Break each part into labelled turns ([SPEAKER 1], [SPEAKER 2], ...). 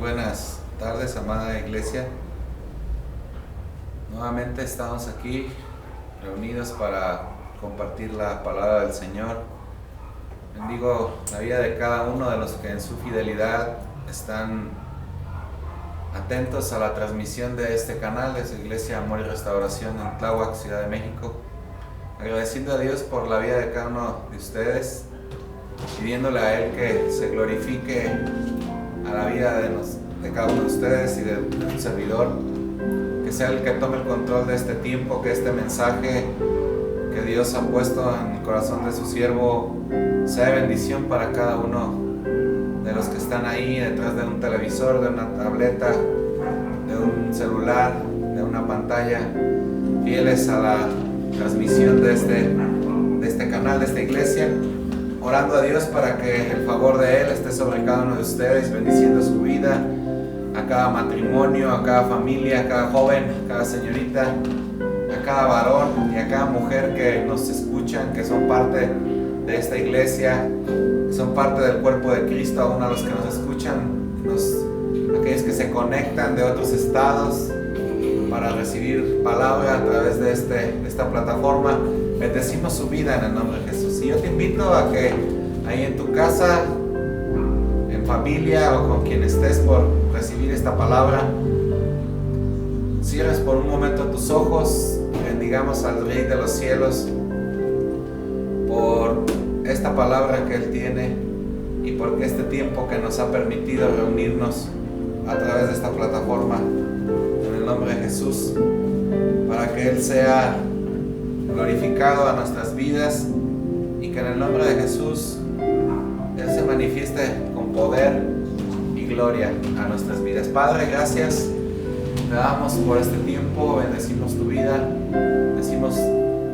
[SPEAKER 1] buenas tardes, amada iglesia. Nuevamente estamos aquí reunidos para compartir la palabra del Señor. Bendigo la vida de cada uno de los que en su fidelidad están atentos a la transmisión de este canal de su Iglesia Amor y Restauración en Tláhuac, Ciudad de México. Agradeciendo a Dios por la vida de cada uno de ustedes, pidiéndole a Él que se glorifique a la vida de cada uno de ustedes y de un servidor, que sea el que tome el control de este tiempo, que este mensaje que Dios ha puesto en el corazón de su siervo sea de bendición para cada uno de los que están ahí detrás de un televisor, de una tableta, de un celular, de una pantalla, fieles a la transmisión de este canal, de esta iglesia, orando a Dios para que el favor de Él esté sobre cada uno de ustedes, bendiciendo su vida, a cada matrimonio, a cada familia, a cada joven, a cada señorita, a cada varón y a cada mujer que nos escuchan, que son parte de esta iglesia, que son parte del cuerpo de Cristo, aún a los que nos escuchan, aquellos que se conectan de otros estados para recibir palabra a través de esta plataforma. Bendecimos su vida en el nombre de Jesús. Y yo te invito a que ahí en tu casa, en familia o con quien estés por recibir esta palabra, cierres por un momento tus ojos y bendigamos al Rey de los cielos por esta palabra que Él tiene y por este tiempo que nos ha permitido reunirnos a través de esta plataforma, en el nombre de Jesús, para que Él sea glorificado a nuestras vidas y que en el nombre de Jesús Él se manifieste con poder y gloria a nuestras vidas. Padre, gracias te damos por este tiempo, bendecimos tu vida, decimos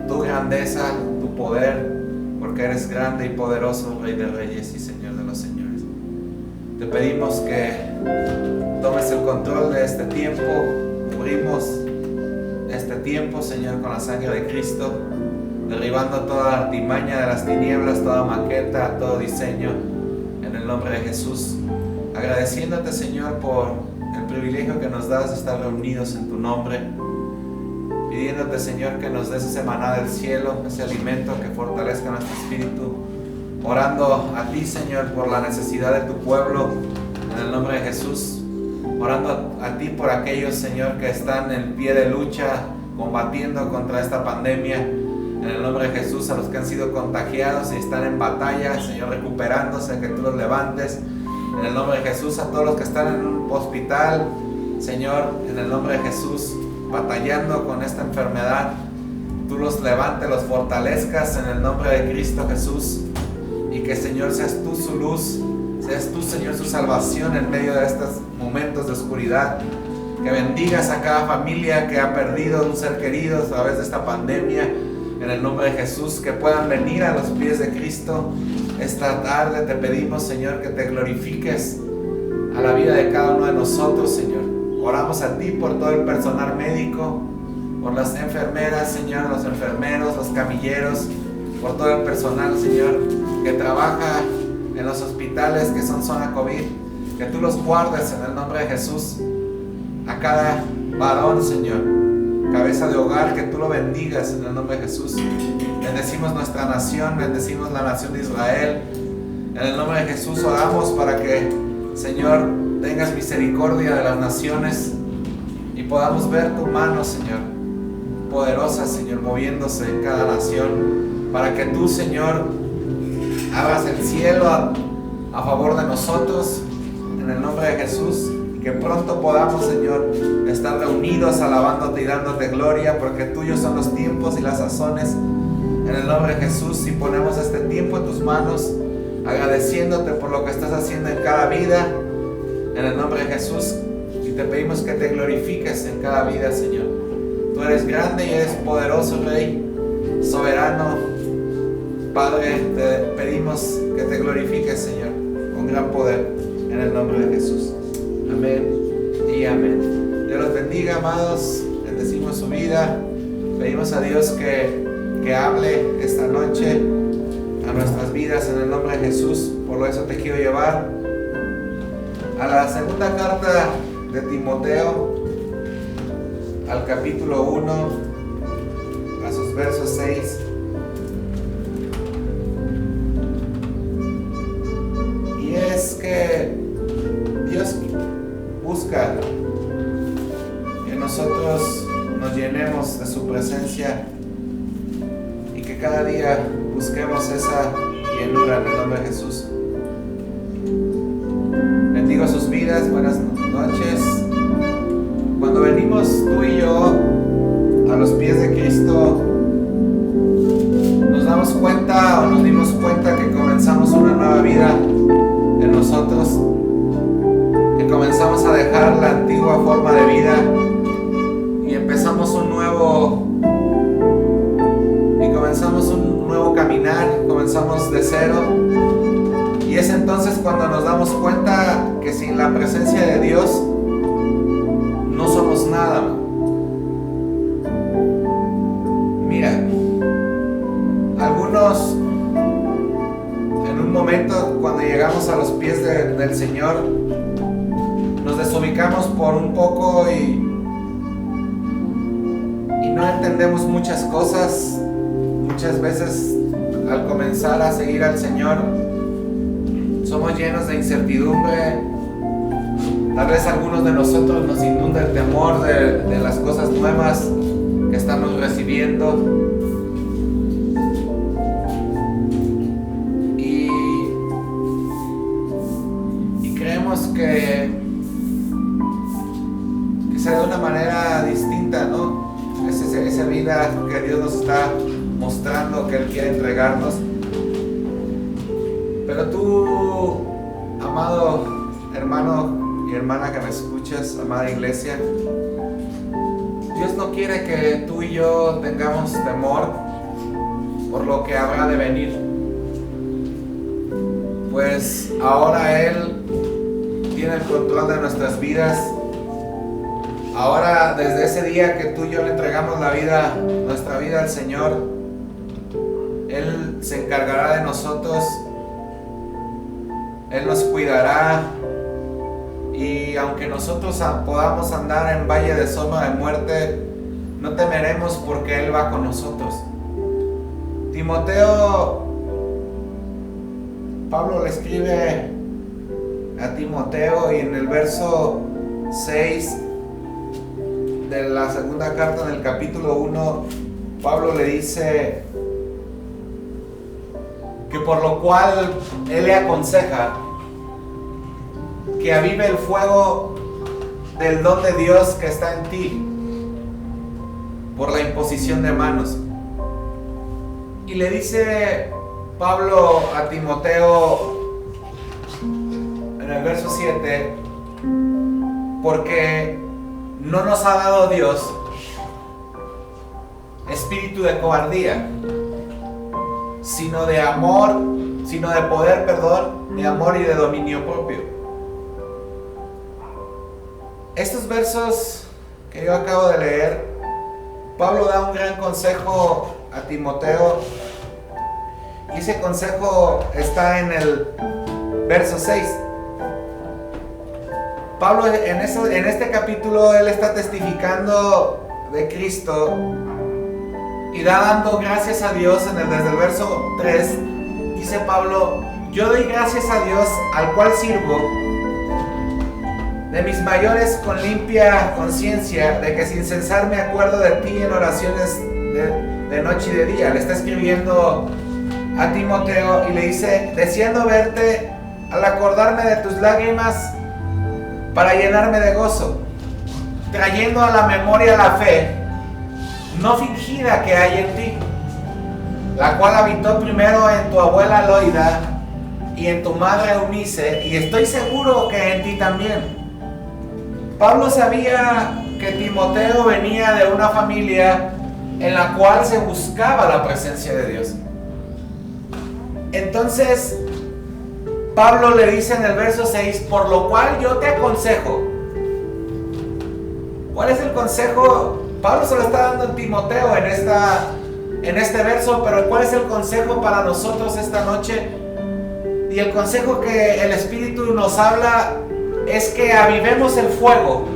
[SPEAKER 1] tu grandeza, tu poder, porque eres grande y poderoso, Rey de Reyes y Señor de los Señores. Te pedimos que tomes el control de este tiempo, cubrimos este tiempo, Señor, con la sangre de Cristo, derribando toda artimaña de las tinieblas, toda maqueta, todo diseño, en el nombre de Jesús, agradeciéndote, Señor, por el privilegio que nos das de estar reunidos en tu nombre, pidiéndote, Señor, que nos des ese maná del cielo, ese alimento que fortalezca nuestro espíritu, orando a ti, Señor, por la necesidad de tu pueblo, en el nombre de Jesús, orando a ti por aquellos, Señor, que están en pie de lucha, combatiendo contra esta pandemia, en el nombre de Jesús, a los que han sido contagiados y están en batalla, Señor, recuperándose, que tú los levantes, en el nombre de Jesús, a todos los que están en un hospital, Señor, en el nombre de Jesús, batallando con esta enfermedad, tú los levantes, los fortalezcas en el nombre de Cristo Jesús, y que, Señor, seas tú su luz, seas tú, Señor, su salvación en medio de estos momentos de oscuridad, que bendigas a cada familia que ha perdido un ser querido a través de esta pandemia, en el nombre de Jesús, que puedan venir a los pies de Cristo esta tarde. Te pedimos, Señor, que te glorifiques a la vida de cada uno de nosotros, Señor. Oramos a ti por todo el personal médico, por las enfermeras, Señor, los enfermeros, los camilleros, por todo el personal, Señor, que trabaja en los hospitales que son zona COVID, que tú los guardes en el nombre de Jesús. A cada varón, Señor, cabeza de hogar, que tú lo bendigas en el nombre de Jesús. Bendecimos nuestra nación, bendecimos la nación de Israel. En el nombre de Jesús oramos para que, Señor, tengas misericordia de las naciones y podamos ver tu mano, Señor, poderosa, Señor, moviéndose en cada nación, para que tú, Señor, abras el cielo a favor de nosotros, en el nombre de Jesús, y que pronto podamos, Señor, estar reunidos alabándote y dándote gloria, porque tuyos son los tiempos y las sazones, en el nombre de Jesús. Y ponemos este tiempo en tus manos, agradeciéndote por lo que estás haciendo en cada vida, en el nombre de Jesús, y te pedimos que te glorifiques en cada vida, Señor. Tú eres grande y eres poderoso, Rey, soberano. Padre, te pedimos que te glorifiques, Señor, con gran poder, en el nombre de Jesús. Amén y amén. Dios los bendiga, amados. Bendecimos su vida. Pedimos a Dios que hable esta noche a nuestras vidas en el nombre de Jesús. Por eso te quiero llevar a la segunda carta de Timoteo, al capítulo 1, a sus versos 6. Y es que Dios busca que nosotros nos llenemos de su presencia y que cada día busquemos esa llenura en el nombre de Jesús. Bendigo sus vidas, buenas noches. Cuando venimos tú y yo a los pies de Cristo, nos damos cuenta o nos dimos cuenta que comenzamos una nueva vida en nosotros, que comenzamos a dejar la antigua forma de vida y empezamos un nuevo caminar, comenzamos de cero. Y es entonces cuando nos damos cuenta que sin la presencia de Dios no somos nada. Mira, algunos en un momento cuando llegamos a los pies del Señor nos desubicamos por un poco y no entendemos muchas cosas. Muchas veces al comenzar a seguir al Señor somos llenos de incertidumbre. Tal vez algunos de nosotros nos inunda el temor de las cosas nuevas que estamos recibiendo. Y creemos que sea de una manera distinta, ¿no? Esa vida que Dios nos está mostrando, que Él quiere entregarnos. Pero tú, amado hermano y hermana que me escuchas, amada iglesia, Dios no quiere que tú y yo tengamos temor por lo que habrá de venir, pues ahora Él tiene el control de nuestras vidas. Ahora, desde ese día que tú y yo le entregamos nuestra vida al Señor, Él se encargará de nosotros, Él nos cuidará, y aunque nosotros podamos andar en valle de sombra de muerte, no temeremos porque Él va con nosotros. Pablo le escribe a Timoteo, y en el verso 6 de la segunda carta, en el capítulo 1, Pablo le dice que por lo cual él le aconseja que avive el fuego del don de Dios que está en ti por la imposición de manos. Y le dice Pablo a Timoteo en el verso 7, porque no nos ha dado Dios espíritu de cobardía, sino de amor, sino de poder, de amor y de dominio propio. Estos versos que yo acabo de leer, Pablo da un gran consejo a Timoteo, y ese consejo está en el verso 6. Pablo en este capítulo él está testificando de Cristo y dando gracias a Dios. Desde el verso 3 dice Pablo: yo doy gracias a Dios, al cual sirvo de mis mayores con limpia conciencia, de que sin cesar me acuerdo de ti en oraciones de noche y de día. Le está escribiendo a Timoteo y le dice: deseando verte al acordarme de tus lágrimas para llenarme de gozo, trayendo a la memoria la fe no fingida que hay en ti, la cual habitó primero en tu abuela Loida y en tu madre Eunice, y estoy seguro que en ti también. Pablo sabía que Timoteo venía de una familia en la cual se buscaba la presencia de Dios. Entonces Pablo le dice en el verso 6: por lo cual yo te aconsejo. ¿Cuál es el consejo? Pablo se lo está dando a Timoteo en este verso, pero ¿cuál es el consejo para nosotros esta noche? Y el consejo que el Espíritu nos habla es que avivemos el fuego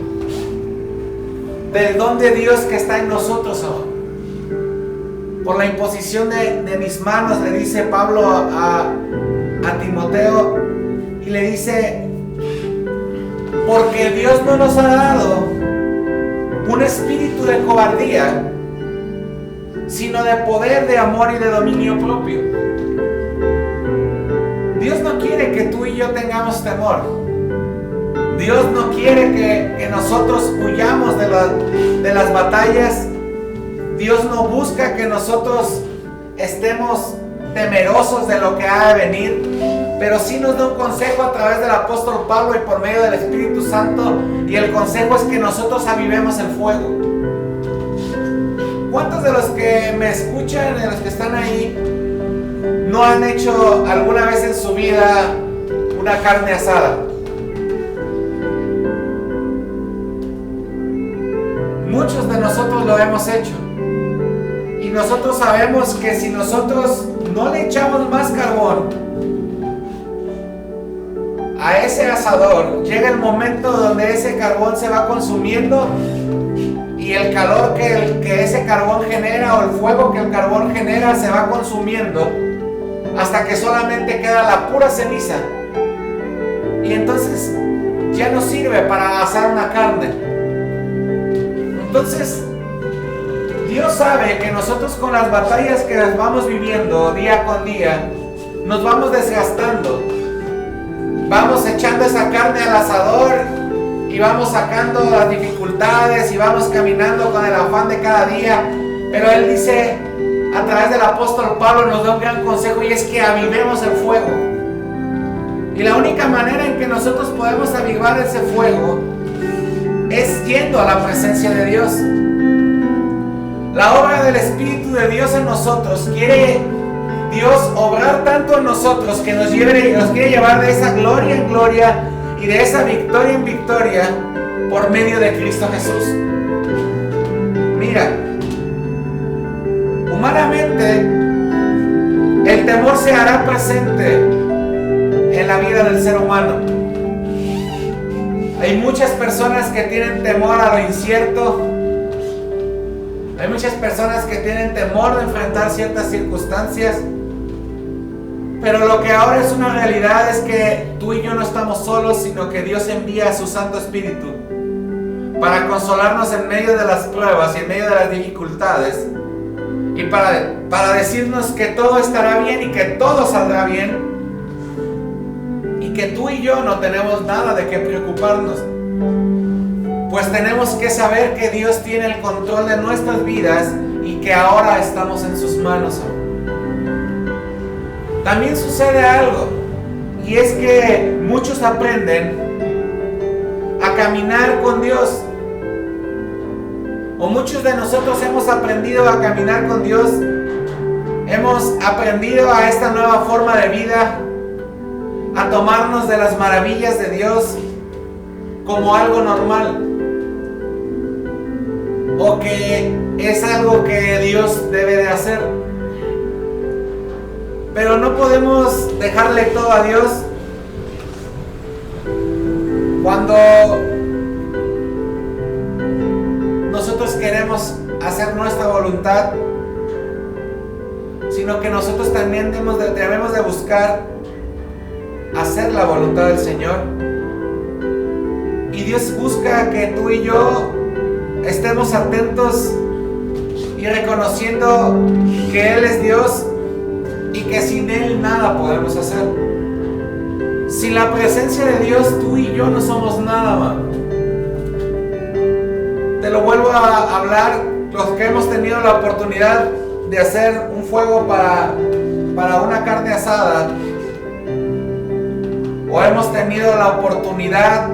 [SPEAKER 1] del don de Dios que está en nosotros ahora. Por la imposición de mis manos, le dice Pablo a Timoteo, y le dice, porque Dios no nos ha dado un espíritu de cobardía, sino de poder, de amor y de dominio propio. Dios no quiere que tú y yo tengamos temor. Dios no quiere que nosotros huyamos de las batallas. Dios no busca que nosotros estemos temerosos de lo que ha de venir, pero sí nos da un consejo a través del apóstol Pablo y por medio del Espíritu Santo, y el consejo es que nosotros avivemos el fuego. ¿Cuántos de los que me escuchan, de los que están ahí, no han hecho alguna vez en su vida una carne asada? Muchos de nosotros lo hemos hecho. Y nosotros sabemos que si nosotros no le echamos más carbón a ese asador, llega el momento donde ese carbón se va consumiendo, y el calor que ese carbón genera, o el fuego que el carbón genera, se va consumiendo hasta que solamente queda la pura ceniza, y entonces ya no sirve para asar una carne. Entonces Dios sabe que nosotros, con las batallas que vamos viviendo día con día, nos vamos desgastando, vamos echando esa carne al asador y vamos sacando las dificultades y vamos caminando con el afán de cada día. Pero Él dice, a través del apóstol Pablo, nos da un gran consejo, y es que avivemos el fuego. Y la única manera en que nosotros podemos avivar ese fuego es yendo a la presencia de Dios. La obra del Espíritu de Dios en nosotros, quiere Dios obrar tanto en nosotros que nos quiere llevar de esa gloria en gloria y de esa victoria en victoria por medio de Cristo Jesús. Mira, humanamente el temor se hará presente en la vida del ser humano. Hay muchas personas que tienen temor a lo incierto. Hay muchas personas que tienen temor de enfrentar ciertas circunstancias. Pero lo que ahora es una realidad es que tú y yo no estamos solos, sino que Dios envía a su Santo Espíritu para consolarnos en medio de las pruebas y en medio de las dificultades, y para decirnos que todo estará bien y que todo saldrá bien, y que tú y yo no tenemos nada de qué preocuparnos, pues tenemos que saber que Dios tiene el control de nuestras vidas y que ahora estamos en sus manos. También sucede algo, y es que muchos aprenden a caminar con Dios, o muchos de nosotros hemos aprendido a caminar con Dios, hemos aprendido a esta nueva forma de vida, a tomarnos de las maravillas de Dios como algo normal, o que es algo que Dios debe de hacer. Pero no podemos dejarle todo a Dios cuando nosotros queremos hacer nuestra voluntad, sino que nosotros también debemos de buscar hacer la voluntad del Señor. Y Dios busca que tú y yo estemos atentos y reconociendo que Él es Dios y que sin Él nada podemos hacer. Sin la presencia de Dios, tú y yo no somos nada, man. Te lo vuelvo a hablar, los que hemos tenido la oportunidad de hacer un fuego para una carne asada, o hemos tenido la oportunidad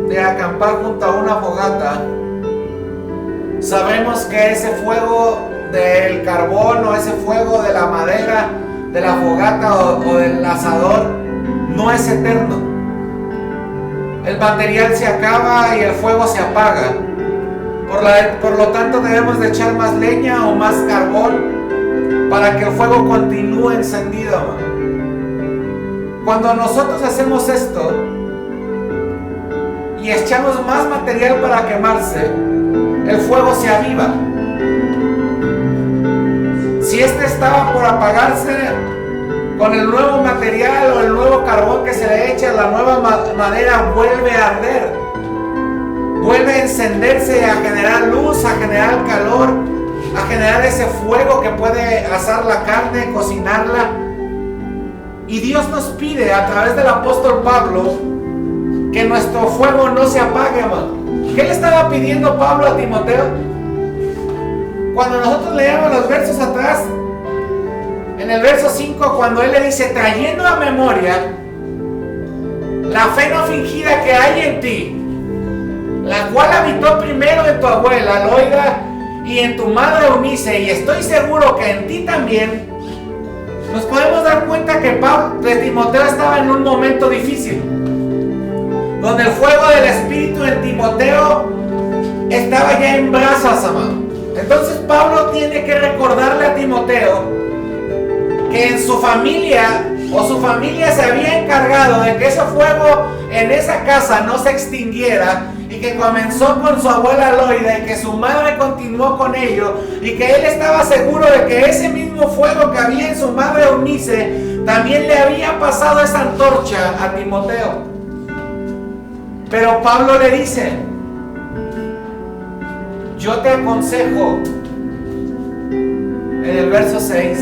[SPEAKER 1] de acampar junto a una fogata, sabemos que ese fuego del carbón, o ese fuego de la madera, de la fogata o del asador, no es eterno. El material se acaba y el fuego se apaga. Por lo tanto, debemos de echar más leña o más carbón para que el fuego continúe encendido. Cuando nosotros hacemos esto, y echamos más material para quemarse, el fuego se aviva. Si este estaba por apagarse, con el nuevo material o el nuevo carbón que se le echa, la nueva madera vuelve a arder, vuelve a encenderse, a generar luz, a generar calor, a generar ese fuego que puede asar la carne, cocinarla. Y Dios nos pide a través del apóstol Pablo que nuestro fuego no se apague, amado. ¿Qué le estaba pidiendo Pablo a Timoteo? Cuando nosotros leemos los versos atrás, en el verso 5, cuando él le dice, trayendo a memoria la fe no fingida que hay en ti, la cual habitó primero en tu abuela Loida y en tu madre Eunice, y estoy seguro que en ti también, nos podemos dar cuenta que Timoteo estaba en un momento difícil, donde el fuego del Espíritu en Timoteo estaba ya en brasas, amado. Entonces Pablo tiene que recordarle a Timoteo que en su familia se había encargado de que ese fuego en esa casa no se extinguiera, y que comenzó con su abuela Loida y que su madre continuó con ello, y que él estaba seguro de que ese mismo fuego que había en su madre Eunice también le había pasado esa antorcha a Timoteo. Pero Pablo le dice, yo te aconsejo, en el verso 6,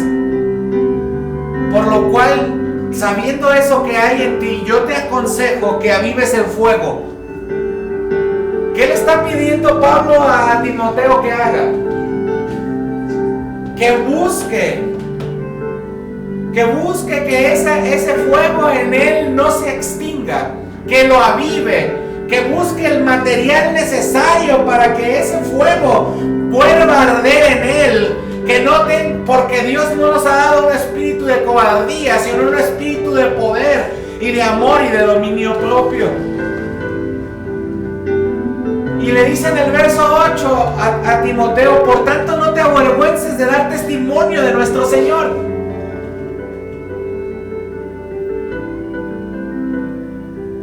[SPEAKER 1] por lo cual, sabiendo eso que hay en ti, yo te aconsejo que avives el fuego. ¿Qué le está pidiendo Pablo a Timoteo que haga? Que busque que ese fuego en él no se extinga, que lo avive, que busque el material necesario para que ese fuego vuelva a arder en él. Porque Dios no nos ha dado un espíritu de cobardía, sino un espíritu de poder y de amor y de dominio propio. Y le dice en el verso 8 a Timoteo, por tanto no te avergüences de dar testimonio de nuestro Señor.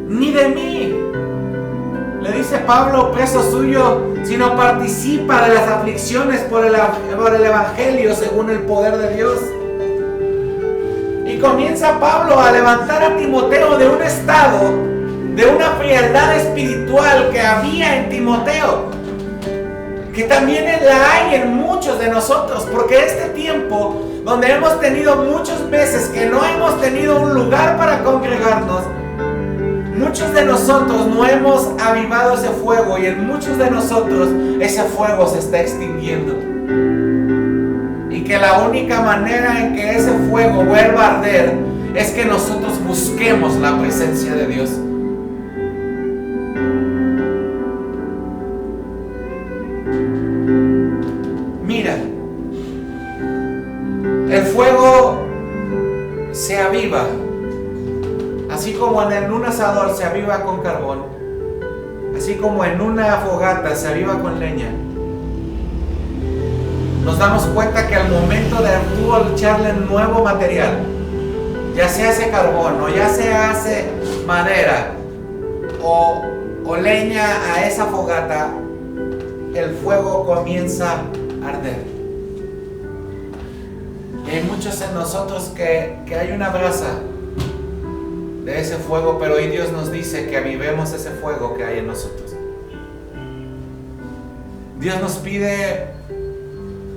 [SPEAKER 1] Ni de mí, le dice Pablo, preso suyo, sino participa de las aflicciones por el Evangelio según el poder de Dios. Y comienza Pablo a levantar a Timoteo de un estado, de una frialdad espiritual que había en Timoteo, que también la hay en muchos de nosotros, porque este tiempo donde hemos tenido muchas veces que no hemos tenido un lugar para congregarnos, muchos de nosotros no hemos avivado ese fuego, y en muchos de nosotros ese fuego se está extinguiendo. Y que la única manera en que ese fuego vuelva a arder es que nosotros busquemos la presencia de Dios. Mira, el fuego se aviva. Así como en un asador se aviva con carbón, así como en una fogata se aviva con leña, nos damos cuenta que al momento de tú echarle nuevo material, ya sea ese carbón o ya se hace madera o leña a esa fogata, el fuego comienza a arder. Y hay muchos en nosotros que hay una brasa de ese fuego, pero hoy Dios nos dice que avivemos ese fuego que hay en nosotros. Dios nos pide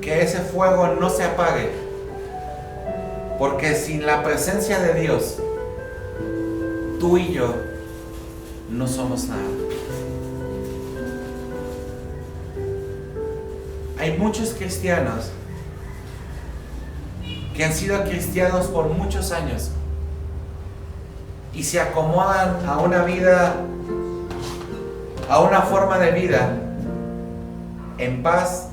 [SPEAKER 1] que ese fuego no se apague, porque sin la presencia de Dios, tú y yo no somos nada. Hay muchos cristianos que han sido cristianos por muchos años y se acomodan a una vida, a una forma de vida en paz,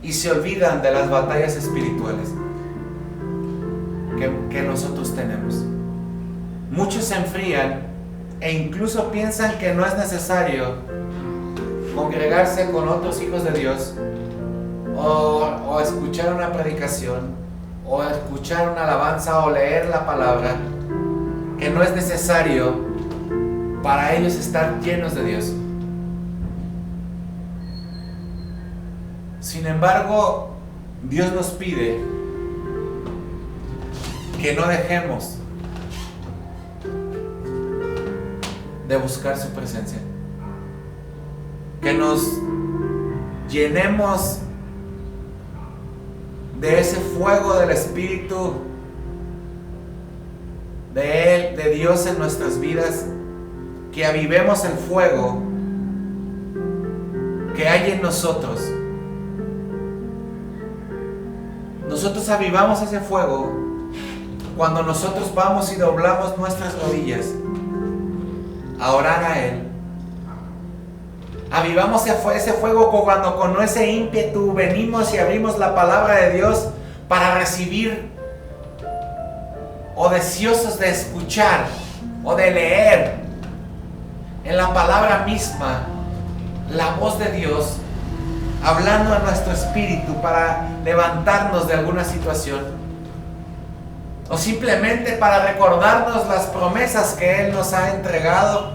[SPEAKER 1] y se olvidan de las batallas espirituales que nosotros tenemos. Muchos se enfrían e incluso piensan que no es necesario congregarse con otros hijos de Dios, o escuchar una predicación, o escuchar una alabanza, o leer la palabra, que no es necesario para ellos estar llenos de Dios. Sin embargo, Dios nos pide que no dejemos de buscar su presencia, que nos llenemos de ese fuego del Espíritu de Él, de Dios en nuestras vidas, que avivemos el fuego que hay en nosotros. Nosotros avivamos ese fuego cuando nosotros vamos y doblamos nuestras rodillas a orar a Él. Avivamos ese fuego cuando con ese ímpetu venimos y abrimos la palabra de Dios para recibir, o deseosos de escuchar o de leer en la palabra misma la voz de Dios hablando a nuestro espíritu para levantarnos de alguna situación, o simplemente para recordarnos las promesas que Él nos ha entregado.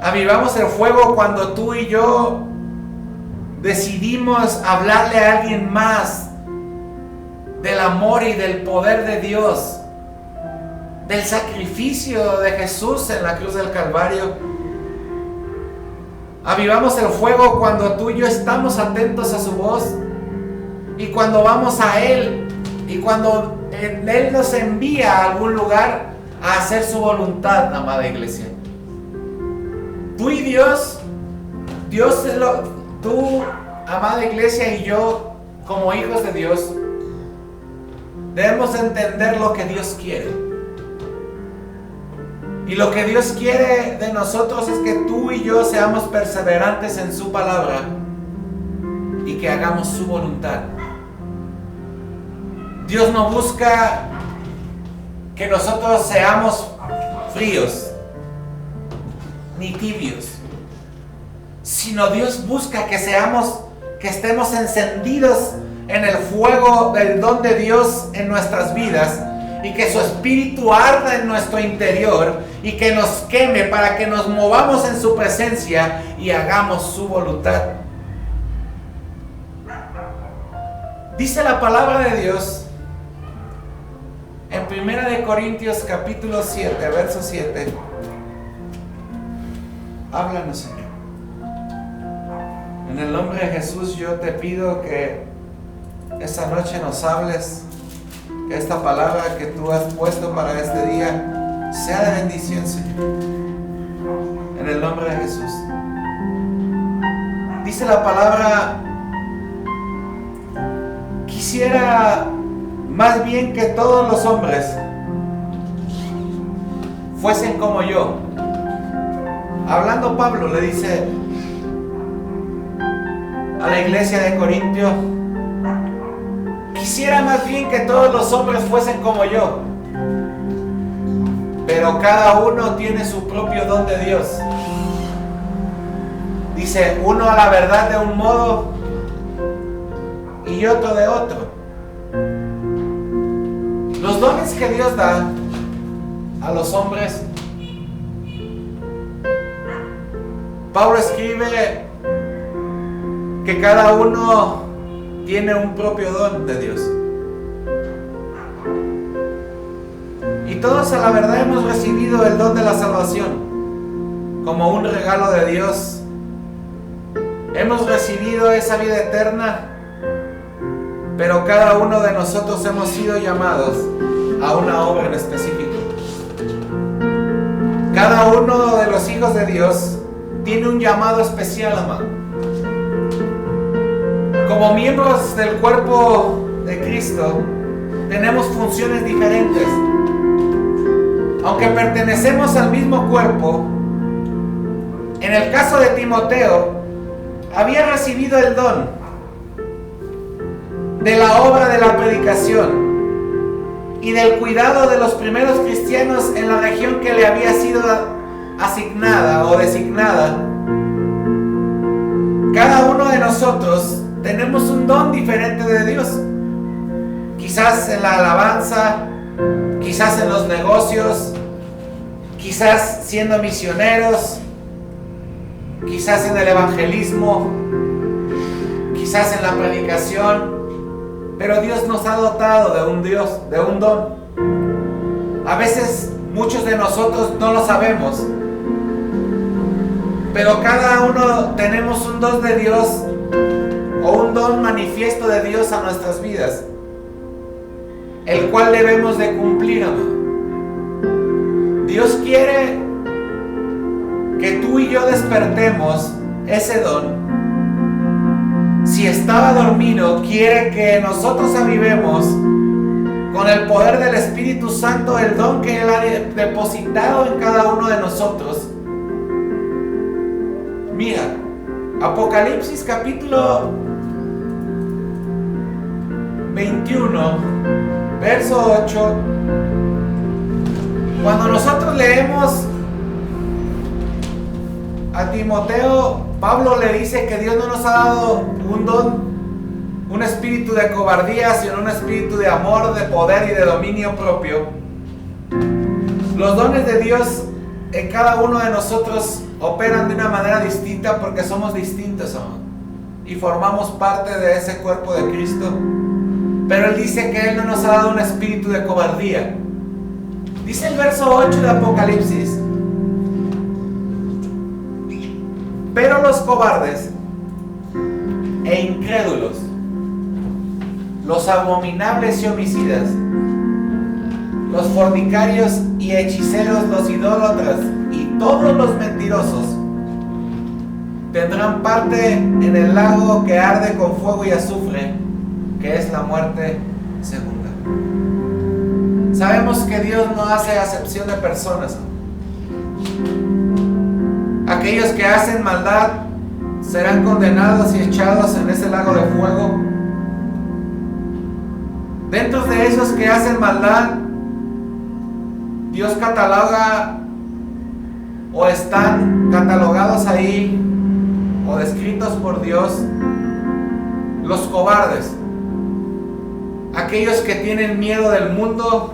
[SPEAKER 1] Avivamos el fuego cuando tú y yo decidimos hablarle a alguien más del amor y del poder de Dios, del sacrificio de Jesús en la cruz del Calvario. Avivamos el fuego cuando tú y yo estamos atentos a su voz, y cuando vamos a Él, y cuando Él nos envía a algún lugar a hacer su voluntad, amada iglesia. Tú y Dios, tú, amada iglesia, y yo, como hijos de Dios, debemos entender lo que Dios quiere. Y lo que Dios quiere de nosotros es que tú y yo seamos perseverantes en su palabra y que hagamos su voluntad. Dios no busca que nosotros seamos fríos ni tibios, sino Dios busca que estemos encendidos en el fuego del don de Dios en nuestras vidas, y que su espíritu arda en nuestro interior y que nos queme para que nos movamos en su presencia y hagamos su voluntad. Dice la palabra de Dios en 1 Corintios capítulo 7, verso 7. Háblanos, Señor. En el nombre de Jesús yo te pido que esta noche nos hables, que esta palabra que tú has puesto para este día sea de bendición, Señor. En el nombre de Jesús. Dice la palabra: quisiera más bien que todos los hombres fuesen como yo. Hablando Pablo le dice a la iglesia de Corintio: quisiera más bien que todos los hombres fuesen como yo, pero cada uno tiene su propio don de Dios. Dice, uno a la verdad de un modo y otro de otro. Los dones que Dios da a los hombres, Pablo escribe que cada uno tiene un propio don de Dios. Y todos a la verdad hemos recibido el don de la salvación como un regalo de Dios. Hemos recibido esa vida eterna, pero cada uno de nosotros hemos sido llamados a una obra en específico. Cada uno de los hijos de Dios tiene un llamado especial, amado. Como miembros del cuerpo de Cristo, tenemos funciones diferentes. Aunque pertenecemos al mismo cuerpo, en el caso de Timoteo, había recibido el don de la obra de la predicación y del cuidado de los primeros cristianos en la región que le había sido asignada o designada. Cada uno de nosotros tenemos un don diferente de Dios. Quizás en la alabanza, quizás en los negocios, quizás siendo misioneros, quizás en el evangelismo, quizás en la predicación, pero Dios nos ha dotado de un don. A veces muchos de nosotros no lo sabemos, pero cada uno tenemos un don de Dios o un don manifiesto de Dios a nuestras vidas, el cual debemos de cumplir, amado. Dios quiere que tú y yo despertemos ese don. Si estaba dormido, quiere que nosotros avivemos con el poder del Espíritu Santo el don que Él ha depositado en cada uno de nosotros. Mira, Apocalipsis capítulo 21, verso 8. Cuando nosotros leemos a Timoteo, Pablo le dice que Dios no nos ha dado un don, un espíritu de cobardía, sino un espíritu de amor, de poder y de dominio propio. Los dones de Dios en cada uno de nosotros operan de una manera distinta porque somos distintos, amor, y formamos parte de ese cuerpo de Cristo. Pero Él dice que Él no nos ha dado un espíritu de cobardía. Dice el verso 8 de Apocalipsis: pero los cobardes e incrédulos, los abominables y homicidas, los fornicarios y hechiceros, los idólatras y todos los mentirosos tendrán parte en el lago que arde con fuego y azufre, que es la muerte segunda. Sabemos que Dios no hace acepción de personas. Aquellos que hacen maldad serán condenados y echados en ese lago de fuego. Dentro de esos que hacen maldad, Dios cataloga o están catalogados ahí o descritos por Dios los cobardes, aquellos que tienen miedo del mundo,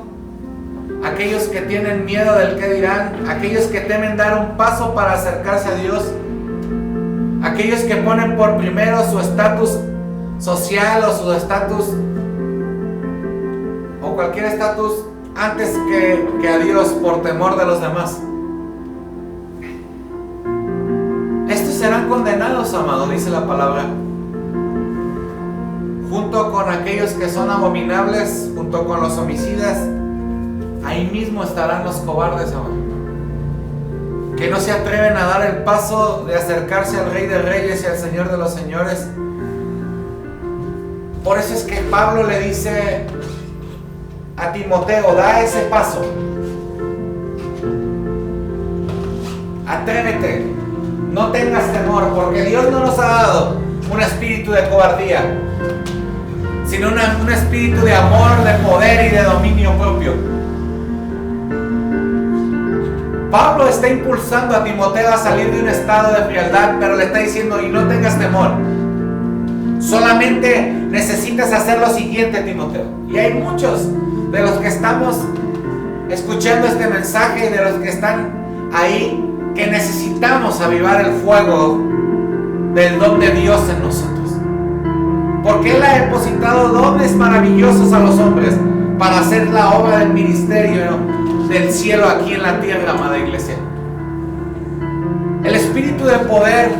[SPEAKER 1] aquellos que tienen miedo del qué dirán, aquellos que temen dar un paso para acercarse a Dios, aquellos que ponen por primero su estatus social o su estatus o cualquier estatus antes que a Dios por temor de los demás. Estos serán condenados, amado, dice la palabra, junto con aquellos que son abominables, junto con los homicidas. Ahí mismo estarán los cobardes, amado, que no se atreven a dar el paso de acercarse al Rey de Reyes y al Señor de los Señores. Por eso es que Pablo le dice a Timoteo: da ese paso, atrévete, no tengas temor, porque Dios no nos ha dado un espíritu de cobardía, sino un espíritu de amor, de poder y de dominio propio. Pablo está impulsando a Timoteo a salir de un estado de frialdad, pero le está diciendo: y no tengas temor, solamente necesitas hacer lo siguiente, Timoteo. Y hay muchos de los que estamos escuchando este mensaje y de los que están ahí que necesitamos avivar el fuego del don de Dios en nosotros, porque Él ha depositado dones maravillosos a los hombres para hacer la obra del ministerio del cielo aquí en la tierra, amada iglesia. El espíritu de poder.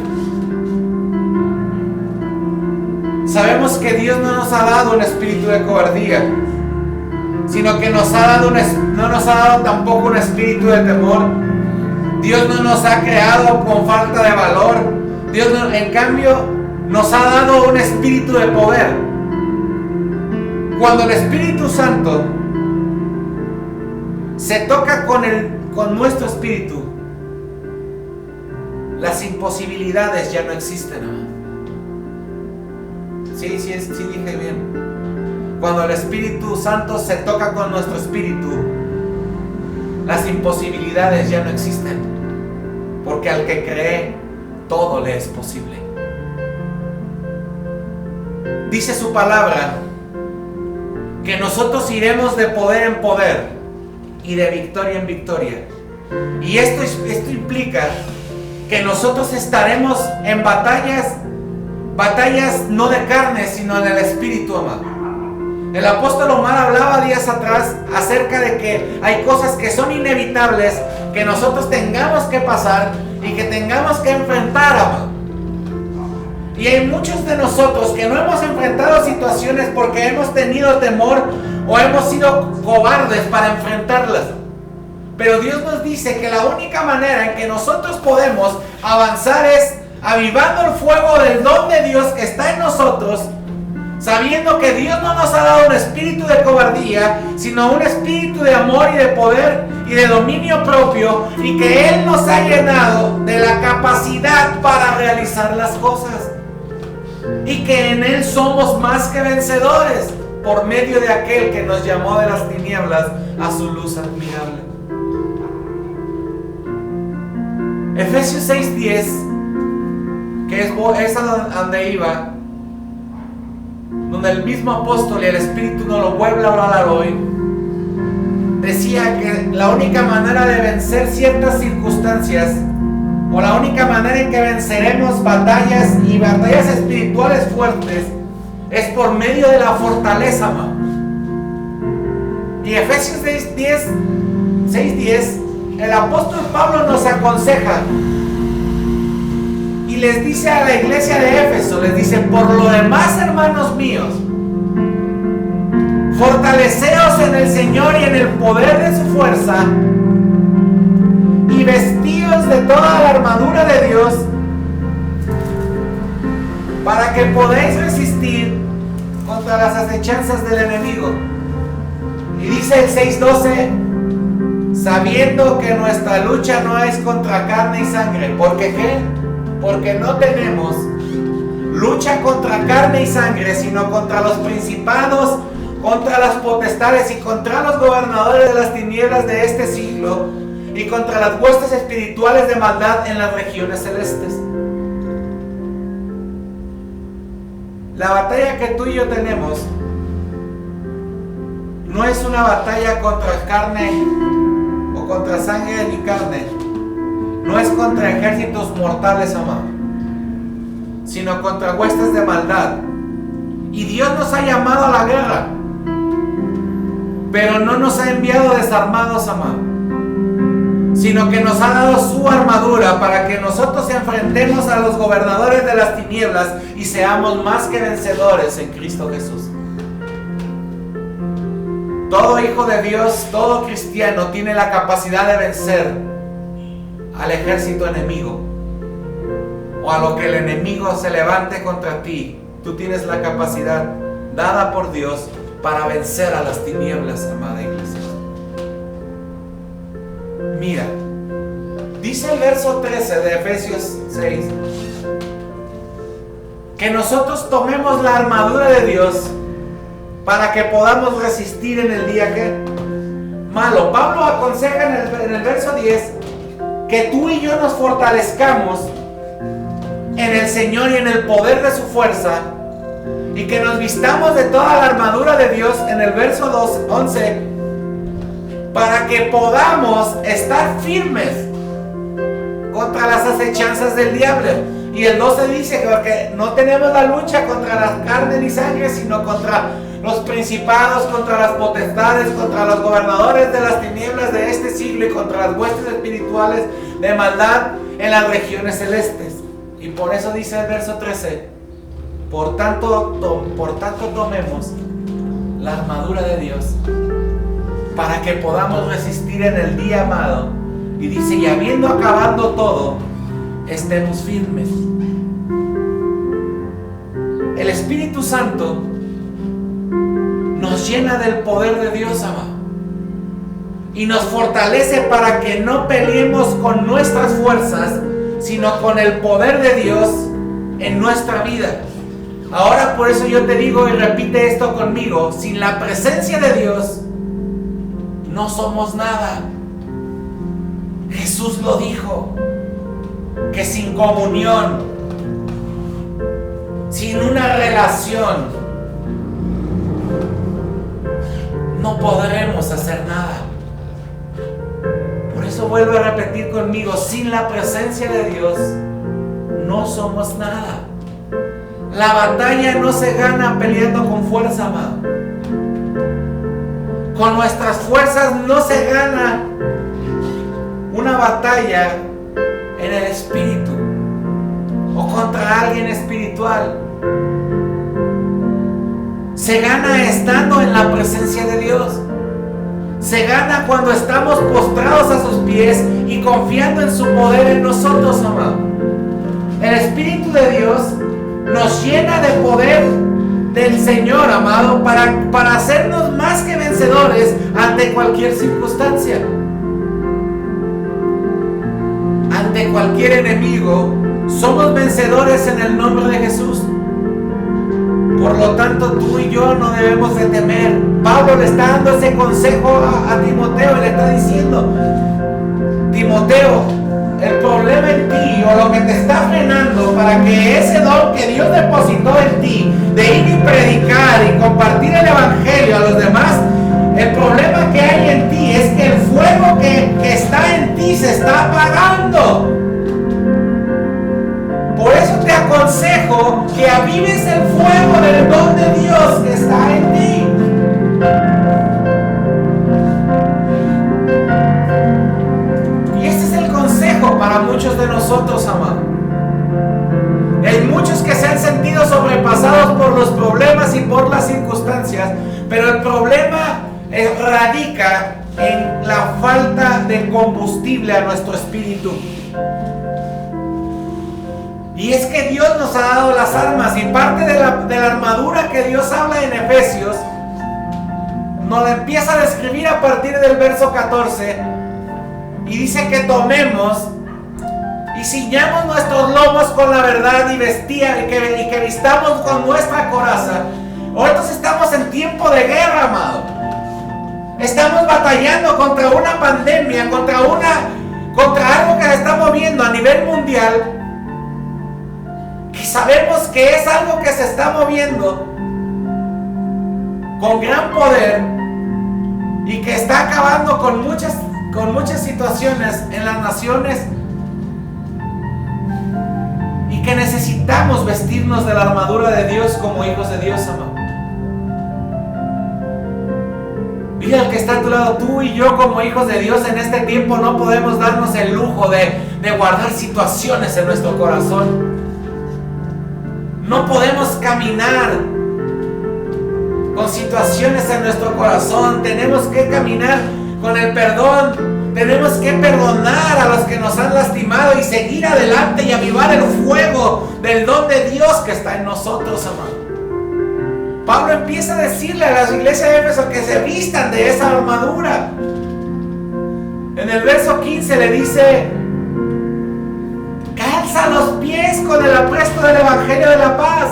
[SPEAKER 1] Sabemos que Dios no nos ha dado un espíritu de cobardía, sino que no nos ha dado tampoco un espíritu de temor. Dios no nos ha creado con falta de valor. Dios en cambio nos ha dado un espíritu de poder. Cuando el Espíritu Santo se toca con nuestro espíritu, las imposibilidades ya no existen, amado. Sí, dije bien. Cuando el Espíritu Santo se toca con nuestro espíritu, las imposibilidades ya no existen, porque al que cree, todo le es posible. Dice su palabra que nosotros iremos de poder en poder y de victoria en victoria. Y esto implica que nosotros estaremos en batallas no de carne, sino en el Espíritu, amado. El apóstol Omar hablaba días atrás acerca de que hay cosas que son inevitables, que nosotros tengamos que pasar y que tengamos que enfrentar, amado. Y hay muchos de nosotros que no hemos enfrentado situaciones porque hemos tenido temor o hemos sido cobardes para enfrentarlas. Pero Dios nos dice que la única manera en que nosotros podemos avanzar es avivando el fuego del don de Dios que está en nosotros, sabiendo que Dios no nos ha dado un espíritu de cobardía, sino un espíritu de amor y de poder y de dominio propio, y que Él nos ha llenado de la capacidad para realizar las cosas, y que en Él somos más que vencedores por medio de aquel que nos llamó de las tinieblas a su luz admirable. Efesios 6:10, que es a donde iba, donde el mismo apóstol y el Espíritu nos lo vuelve a hablar hoy, decía que la única manera de vencer ciertas circunstancias, o la única manera en que venceremos batallas y batallas espirituales fuertes, es por medio de la fortaleza, amado. Y Efesios 6:10, el apóstol Pablo nos aconseja y les dice a la iglesia de Éfeso, les dice: por lo demás, hermanos míos, fortaleceos en el Señor y en el poder de su fuerza, y vestíos de toda la armadura de Dios, para que podáis resistir contra las acechanzas del enemigo. Y dice el 6:12: sabiendo que nuestra lucha no es contra carne y sangre. ¿Por qué qué? Porque no tenemos lucha contra carne y sangre, sino contra los principados, contra las potestades y contra los gobernadores de las tinieblas de este siglo, y contra las huestes espirituales de maldad en las regiones celestes. La batalla que tú y yo tenemos no es una batalla contra carne o contra sangre ni carne, no es contra ejércitos mortales, amado, sino contra huestes de maldad. Y Dios nos ha llamado a la guerra, pero no nos ha enviado desarmados, amado, sino que nos ha dado su armadura para que nosotros enfrentemos a los gobernadores de las tinieblas y seamos más que vencedores en Cristo Jesús. Todo hijo de Dios, todo cristiano tiene la capacidad de vencer al ejército enemigo, o a lo que el enemigo se levante contra ti. Tú tienes la capacidad dada por Dios para vencer a las tinieblas, amada iglesia. Mira, dice el verso 13 de Efesios 6, que nosotros tomemos la armadura de Dios para que podamos resistir en el día que malo. Pablo aconseja en el verso 10 que tú y yo nos fortalezcamos en el Señor y en el poder de su fuerza, y que nos vistamos de toda la armadura de Dios en el verso 11, para que podamos estar firmes contra las acechanzas del diablo. Y el 12 dice que no tenemos la lucha contra la carne ni sangre, sino contra los principados, contra las potestades, contra los gobernadores de las tinieblas de este siglo, y contra las huestes espirituales de maldad en las regiones celestes. Y por eso dice el verso 13: por tanto tomemos la armadura de Dios para que podamos resistir en el día amado. Y dice: y habiendo acabado todo, estemos firmes. El Espíritu Santo nos llena del poder de Dios, amado, y nos fortalece para que no peleemos con nuestras fuerzas, sino con el poder de Dios en nuestra vida. Ahora, por eso yo te digo, y repite esto conmigo: sin la presencia de Dios no somos nada. Jesús lo dijo, que sin comunión, sin una relación, no podremos hacer nada. Por eso eso vuelve a repetir conmigo: sin la presencia de Dios no somos nada. La batalla no se gana peleando con fuerza, amado. Con nuestras fuerzas no se gana una batalla en el espíritu o contra alguien espiritual. Se gana estando en la presencia de Dios. Se gana cuando estamos postrados a sus pies y confiando en su poder en nosotros, amado. El Espíritu de Dios nos llena de poder del Señor, amado, para hacernos más que vencedores ante cualquier circunstancia, ante cualquier enemigo. Somos vencedores en el nombre de Jesús. Por lo tanto, tú y yo no debemos de temer. Pablo le está dando ese consejo a Timoteo y le está diciendo: Timoteo, el problema en ti, o lo que te está frenando para que ese don que Dios depositó en ti, de ir y predicar y compartir el evangelio a los demás, el problema que hay en ti es que el fuego que está en ti se está apagando. Por eso te aconsejo que avives el fuego del don de Dios que está en ti. Y este es el consejo para muchos de nosotros, amado. Hay muchos que se han sentido sobrepasados por los problemas y por las circunstancias, pero el problema radica en la falta de combustible a nuestro espíritu. Y es que Dios nos ha dado las armas, y parte de la armadura que Dios habla en Efesios nos la empieza a describir a partir del verso 14, y dice que tomemos y ciñamos nuestros lomos con la verdad y que vistamos con nuestra coraza. Ahorita estamos en tiempo de guerra, amado. Estamos batallando contra una pandemia, contra algo que se está moviendo a nivel mundial. Y sabemos que es algo que se está moviendo con gran poder y que está acabando con muchas situaciones en las naciones, y que necesitamos vestirnos de la armadura de Dios como hijos de Dios, amado. Mira al que está a tu lado: tú y yo como hijos de Dios en este tiempo no podemos darnos el lujo de guardar situaciones en nuestro corazón. No podemos caminar con situaciones en nuestro corazón. Tenemos que caminar con el perdón. Tenemos que perdonar a los que nos han lastimado y seguir adelante y avivar el fuego del don de Dios que está en nosotros, amado. Pablo empieza a decirle a las iglesias de Éfeso que se vistan de esa armadura. En el verso 15 le dice: calza los pies con el apresto del evangelio de la paz.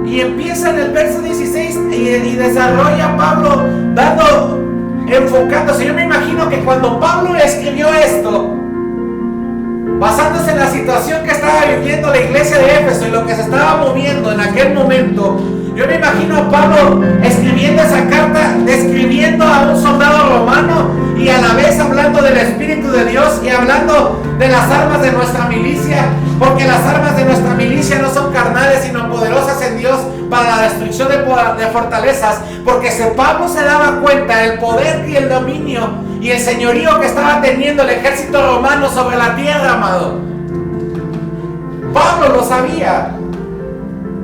[SPEAKER 1] Y empieza en el verso 16 y desarrolla Pablo enfocándose. Yo me imagino que cuando Pablo escribió esto, basándose en la situación que estaba viviendo la iglesia de Éfeso y lo que se estaba moviendo en aquel momento, yo me imagino a Pablo escribiendo esa carta, describiendo a un soldado romano y a la vez hablando del Espíritu de Dios y hablando de las armas de nuestra milicia, porque las armas de nuestra milicia no son carnales sino poderosas en Dios para la destrucción de fortalezas, porque Pablo se daba cuenta del poder y el dominio y el señorío que estaba teniendo el ejército romano sobre la tierra, amado. Pablo lo sabía.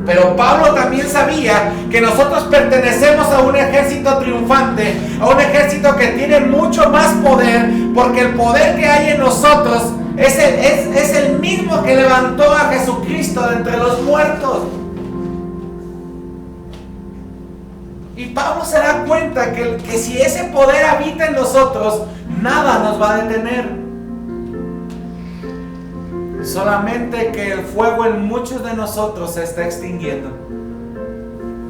[SPEAKER 1] Pero Pablo también sabía que nosotros pertenecemos a un ejército triunfante, a un ejército que tiene mucho más poder, porque el poder que hay en nosotros es el mismo que levantó a Jesucristo de entre los muertos. Y Pablo se da cuenta que si ese poder habita en nosotros, nada nos va a detener. Solamente que el fuego en muchos de nosotros se está extinguiendo.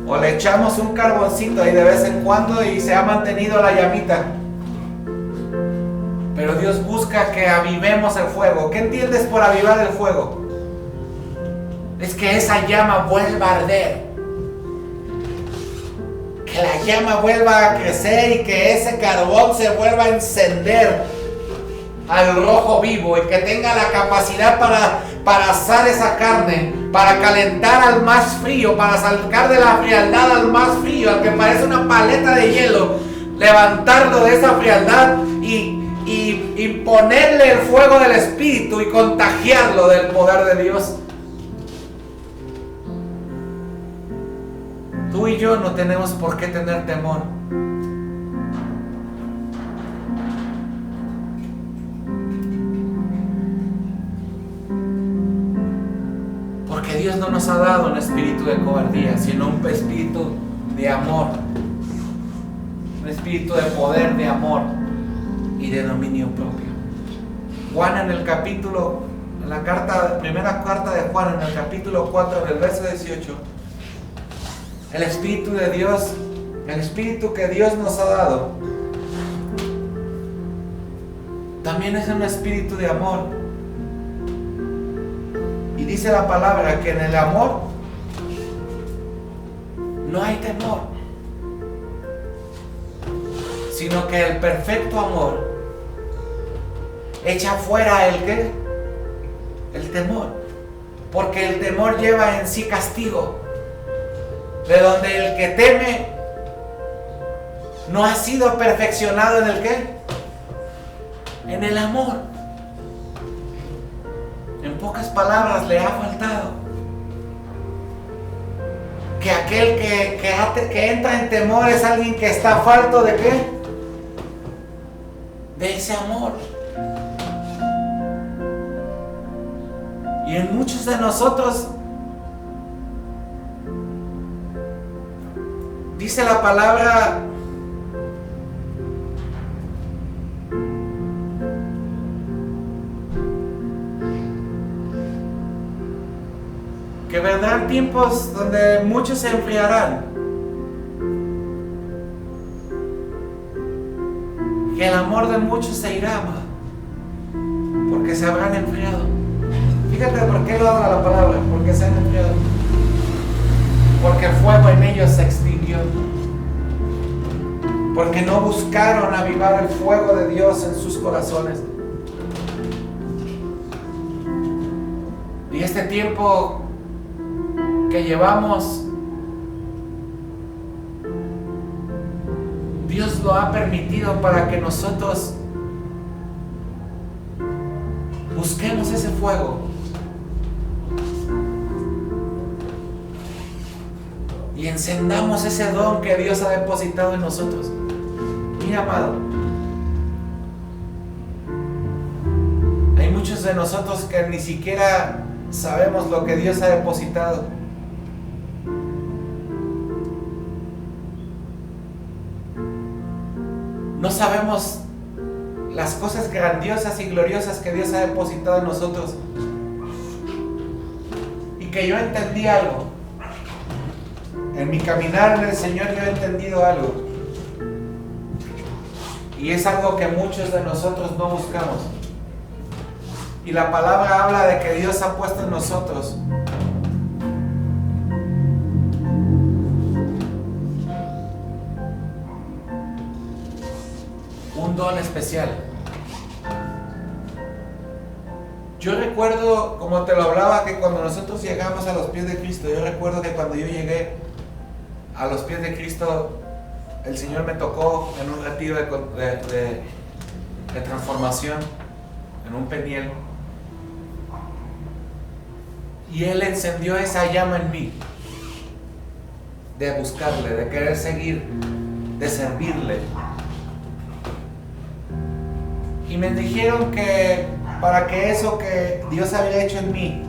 [SPEAKER 1] O le echamos un carboncito ahí de vez en cuando y se ha mantenido la llamita. Pero Dios busca que avivemos el fuego. ¿Qué entiendes por avivar el fuego? Es que esa llama vuelva a arder. que la llama vuelva a crecer y que ese carbón se vuelva a encender al rojo vivo y que tenga la capacidad para asar esa carne, para calentar al más frío, para sacar de la frialdad al más frío, al que parece una paleta de hielo, levantarlo de esa frialdad y ponerle el fuego del Espíritu y contagiarlo del poder de Dios. Tú y yo no tenemos por qué tener temor. Porque Dios no nos ha dado un espíritu de cobardía, sino un espíritu de amor, un espíritu de poder, de amor y de dominio propio. Juan en la primera carta de Juan, en el capítulo 4, del verso 18, el Espíritu de Dios, el Espíritu que Dios nos ha dado, también es un espíritu de amor. Y dice la palabra que en el amor no hay temor, sino que el perfecto amor echa fuera el temor, porque el temor lleva en sí castigo, de donde el que teme no ha sido perfeccionado en en el amor. En pocas palabras, le ha faltado que aquel que entra en temor es alguien que está falto de de ese amor. Y en muchos de nosotros dice la palabra que vendrán tiempos donde muchos se enfriarán, que el amor de muchos se irá, porque se habrán enfriado. Fíjate por qué lo habla la palabra, porque se han enfriado, porque el fuego en ellos se extinguió, porque no buscaron avivar el fuego de Dios en sus corazones. Y este tiempo que llevamos, Dios lo ha permitido para que nosotros busquemos ese fuego y encendamos ese don que Dios ha depositado en nosotros. Mira, amado, hay muchos de nosotros que ni siquiera sabemos lo que Dios ha depositado. No sabemos las cosas grandiosas y gloriosas que Dios ha depositado en nosotros. Y que yo entendí algo. En mi caminar en el Señor yo he entendido algo. Y es algo que muchos de nosotros no buscamos. Y la palabra habla de que Dios ha puesto en nosotros un don especial. Yo recuerdo, como te lo hablaba, que cuando nosotros llegamos a los pies de Cristo, yo recuerdo que cuando yo llegué a los pies de Cristo, el Señor me tocó en un retiro de transformación, en un peniel, y Él encendió esa llama en mí, de buscarle, de querer seguir, de servirle. Y me dijeron que para que eso que Dios había hecho en mí,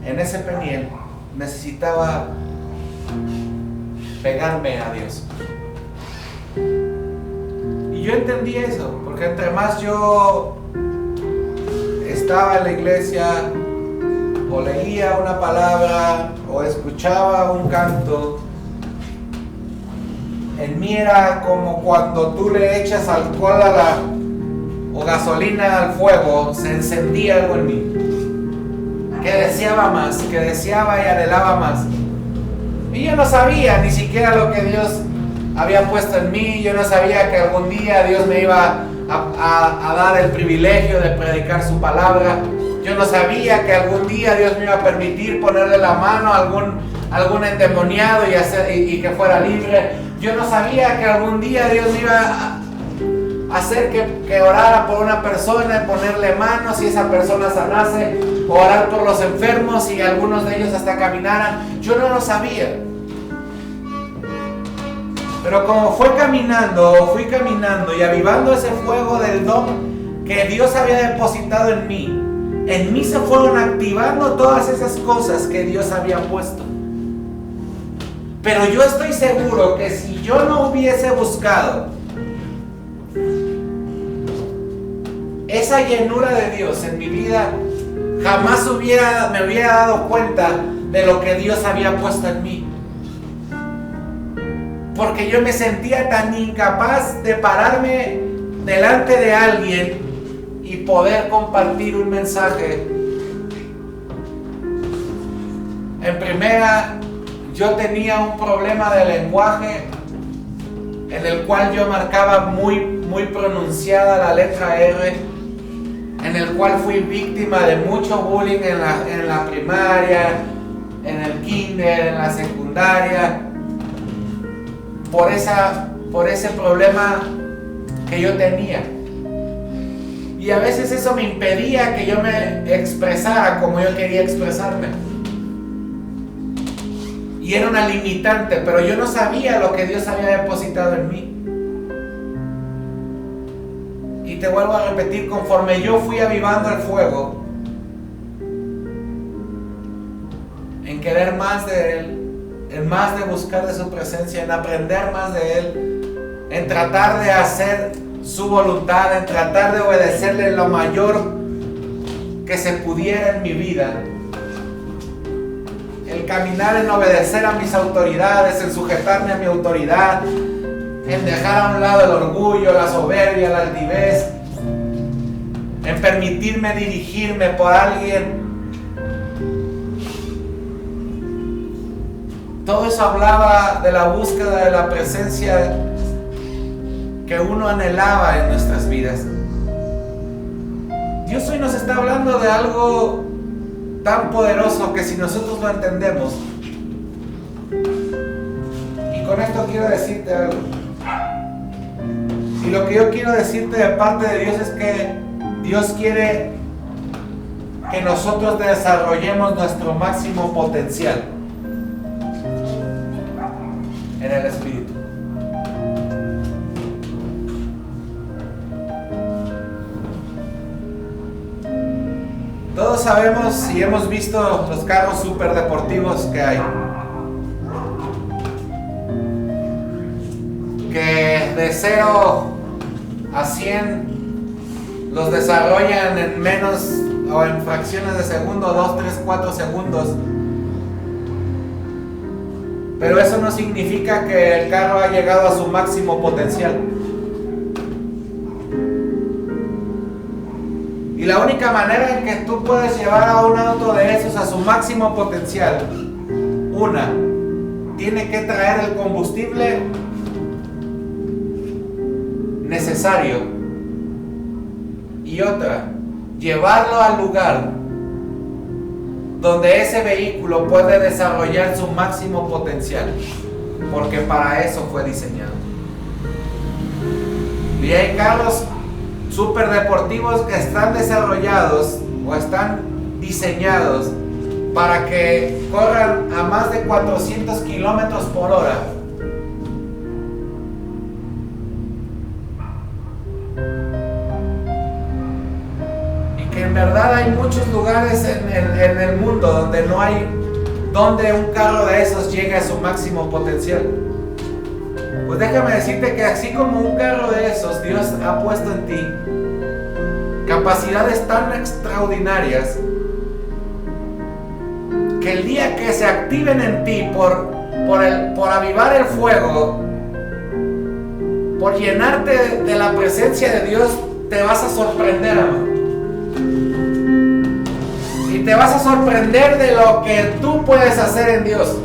[SPEAKER 1] en ese peniel, necesitaba pegarme a Dios. Y yo entendí eso, porque entre más yo estaba en la iglesia, o leía una palabra, o escuchaba un canto, en mí era como cuando tú le echas alcohol o gasolina al fuego, se encendía algo en mí, que deseaba más, que deseaba y anhelaba más. Y yo no sabía ni siquiera lo que Dios había puesto en mí. Yo no sabía que algún día Dios me iba a dar el privilegio de predicar su palabra. Yo no sabía que algún día Dios me iba a permitir ponerle la mano a algún endemoniado y que fuera libre. Yo no sabía que algún día Dios me iba a hacer que orara por una persona, ponerle manos y esa persona sanase, orar por los enfermos y algunos de ellos hasta caminaran. Yo no lo sabía. Pero como fui caminando y avivando ese fuego del don que Dios había depositado en mí se fueron activando todas esas cosas que Dios había puesto. Pero yo estoy seguro que si yo no hubiese buscado esa llenura de Dios en mi vida, jamás me hubiera dado cuenta de lo que Dios había puesto en mí. Porque yo me sentía tan incapaz de pararme delante de alguien y poder compartir un mensaje. En primera, yo tenía un problema de lenguaje en el cual yo marcaba muy pronunciada la letra R, en el cual fui víctima de mucho bullying en la primaria, en el kinder, en la secundaria, por ese problema que yo tenía. Y a veces eso me impedía que yo me expresara como yo quería expresarme. Y era una limitante, pero yo no sabía lo que Dios había depositado en mí. Y te vuelvo a repetir, conforme yo fui avivando el fuego, en querer más de Él, en más de buscar de su presencia, en aprender más de Él, en tratar de hacer su voluntad, en tratar de obedecerle lo mayor que se pudiera en mi vida, el caminar en obedecer a mis autoridades, en sujetarme a mi autoridad, en dejar a un lado el orgullo, la soberbia, la altivez, en permitirme dirigirme por alguien. Todo eso hablaba de la búsqueda de la presencia que uno anhelaba en nuestras vidas. Dios hoy nos está hablando de algo tan poderoso que si nosotros lo entendemos, y con esto quiero decirte algo, y lo que yo quiero decirte de parte de Dios es que Dios quiere que nosotros desarrollemos nuestro máximo potencial en el Espíritu. Todos sabemos y hemos visto los carros super deportivos que hay, que de 0 a 100 los desarrollan en menos o en fracciones de segundo, 2, 3, 4 segundos. Pero eso no significa que el carro ha llegado a su máximo potencial. Y la única manera en que tú puedes llevar a un auto de esos a su máximo potencial, tiene que traer el combustible necesario, y otra, llevarlo al lugar donde ese vehículo puede desarrollar su máximo potencial, porque para eso fue diseñado. Y hay carros super deportivos que están desarrollados o están diseñados para que corran a más de 400 kilómetros por hora. Y que en verdad hay muchos lugares en el mundo donde no hay, donde un carro de esos llegue a su máximo potencial. Pues déjame decirte que así como un carro de esos, Dios ha puesto en ti capacidades tan extraordinarias que el día que se activen en ti por avivar el fuego, por llenarte de la presencia de Dios, te vas a sorprender, amado. Y te vas a sorprender de lo que tú puedes hacer en Dios.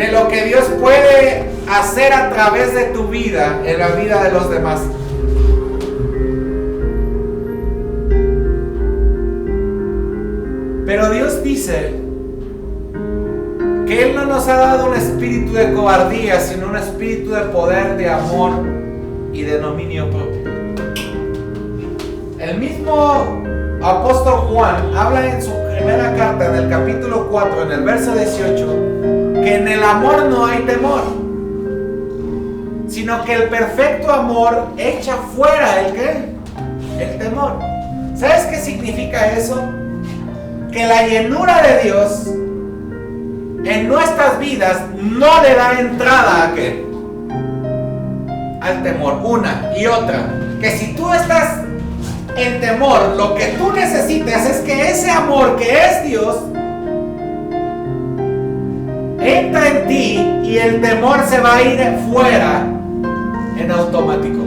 [SPEAKER 1] de lo que Dios puede hacer a través de tu vida, en la vida de los demás. Pero Dios dice que Él no nos ha dado un espíritu de cobardía, sino un espíritu de poder, de amor y de dominio propio. El mismo apóstol Juan habla en su primera carta, en el capítulo 4, en el verso 18, que en el amor no hay temor, sino que el perfecto amor echa fuera ¿el qué? El temor. ¿Sabes qué significa eso? Que la llenura de Dios en nuestras vidas no le da entrada ¿a qué? Al temor. Una y otra, que si tú estás en temor, lo que tú necesitas es que ese amor que es Dios entra en ti y el temor se va a ir fuera en automático.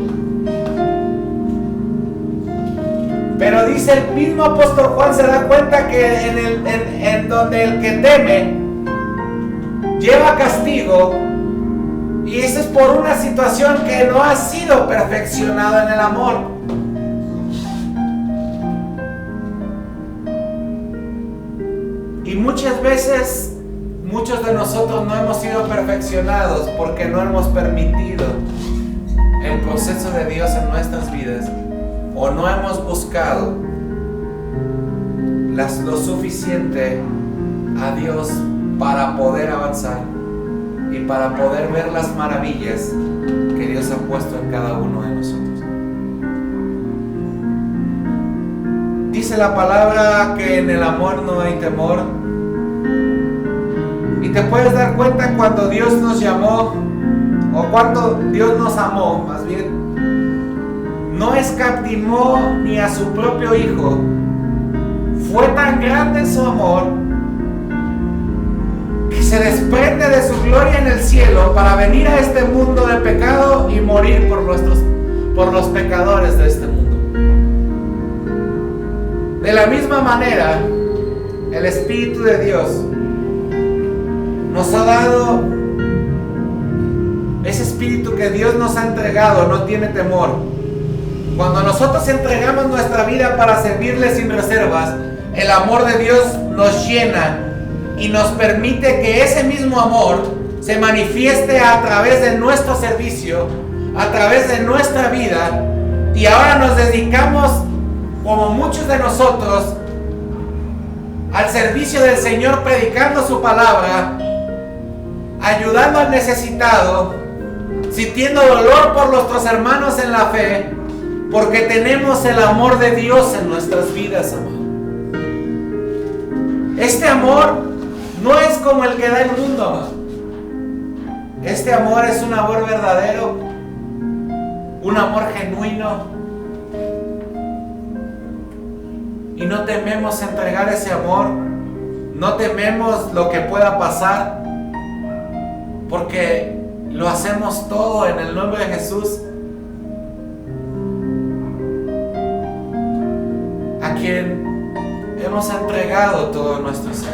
[SPEAKER 1] Pero dice el mismo apóstol Juan, se da cuenta que en donde el que teme lleva castigo, y eso es por una situación que no ha sido perfeccionada en el amor. Y muchas veces, muchos de nosotros no hemos sido perfeccionados porque no hemos permitido el proceso de Dios en nuestras vidas, o no hemos buscado lo suficiente a Dios para poder avanzar y para poder ver las maravillas que Dios ha puesto en cada uno de nosotros. Dice la palabra que en el amor no hay temor. Y te puedes dar cuenta cuando Dios nos llamó, o cuando Dios nos amó, más bien, no escatimó ni a su propio Hijo. Fue tan grande su amor que se desprende de su gloria en el cielo para venir a este mundo de pecado y morir por los pecadores de este mundo. De la misma manera, el Espíritu de Dios nos ha dado ese espíritu que Dios nos ha entregado, no tiene temor. Cuando nosotros entregamos nuestra vida para servirle sin reservas, el amor de Dios nos llena y nos permite que ese mismo amor se manifieste a través de nuestro servicio, a través de nuestra vida, y ahora nos dedicamos, como muchos de nosotros, al servicio del Señor, predicando su palabra, ayudando al necesitado, sintiendo dolor por nuestros hermanos en la fe, porque tenemos el amor de Dios en nuestras vidas, amado. Este amor no es como el que da el mundo, amado. Este amor es un amor verdadero, un amor genuino, y no tememos entregar ese amor, no tememos lo que pueda pasar, porque lo hacemos todo en el nombre de Jesús, a quien hemos entregado todo nuestro ser.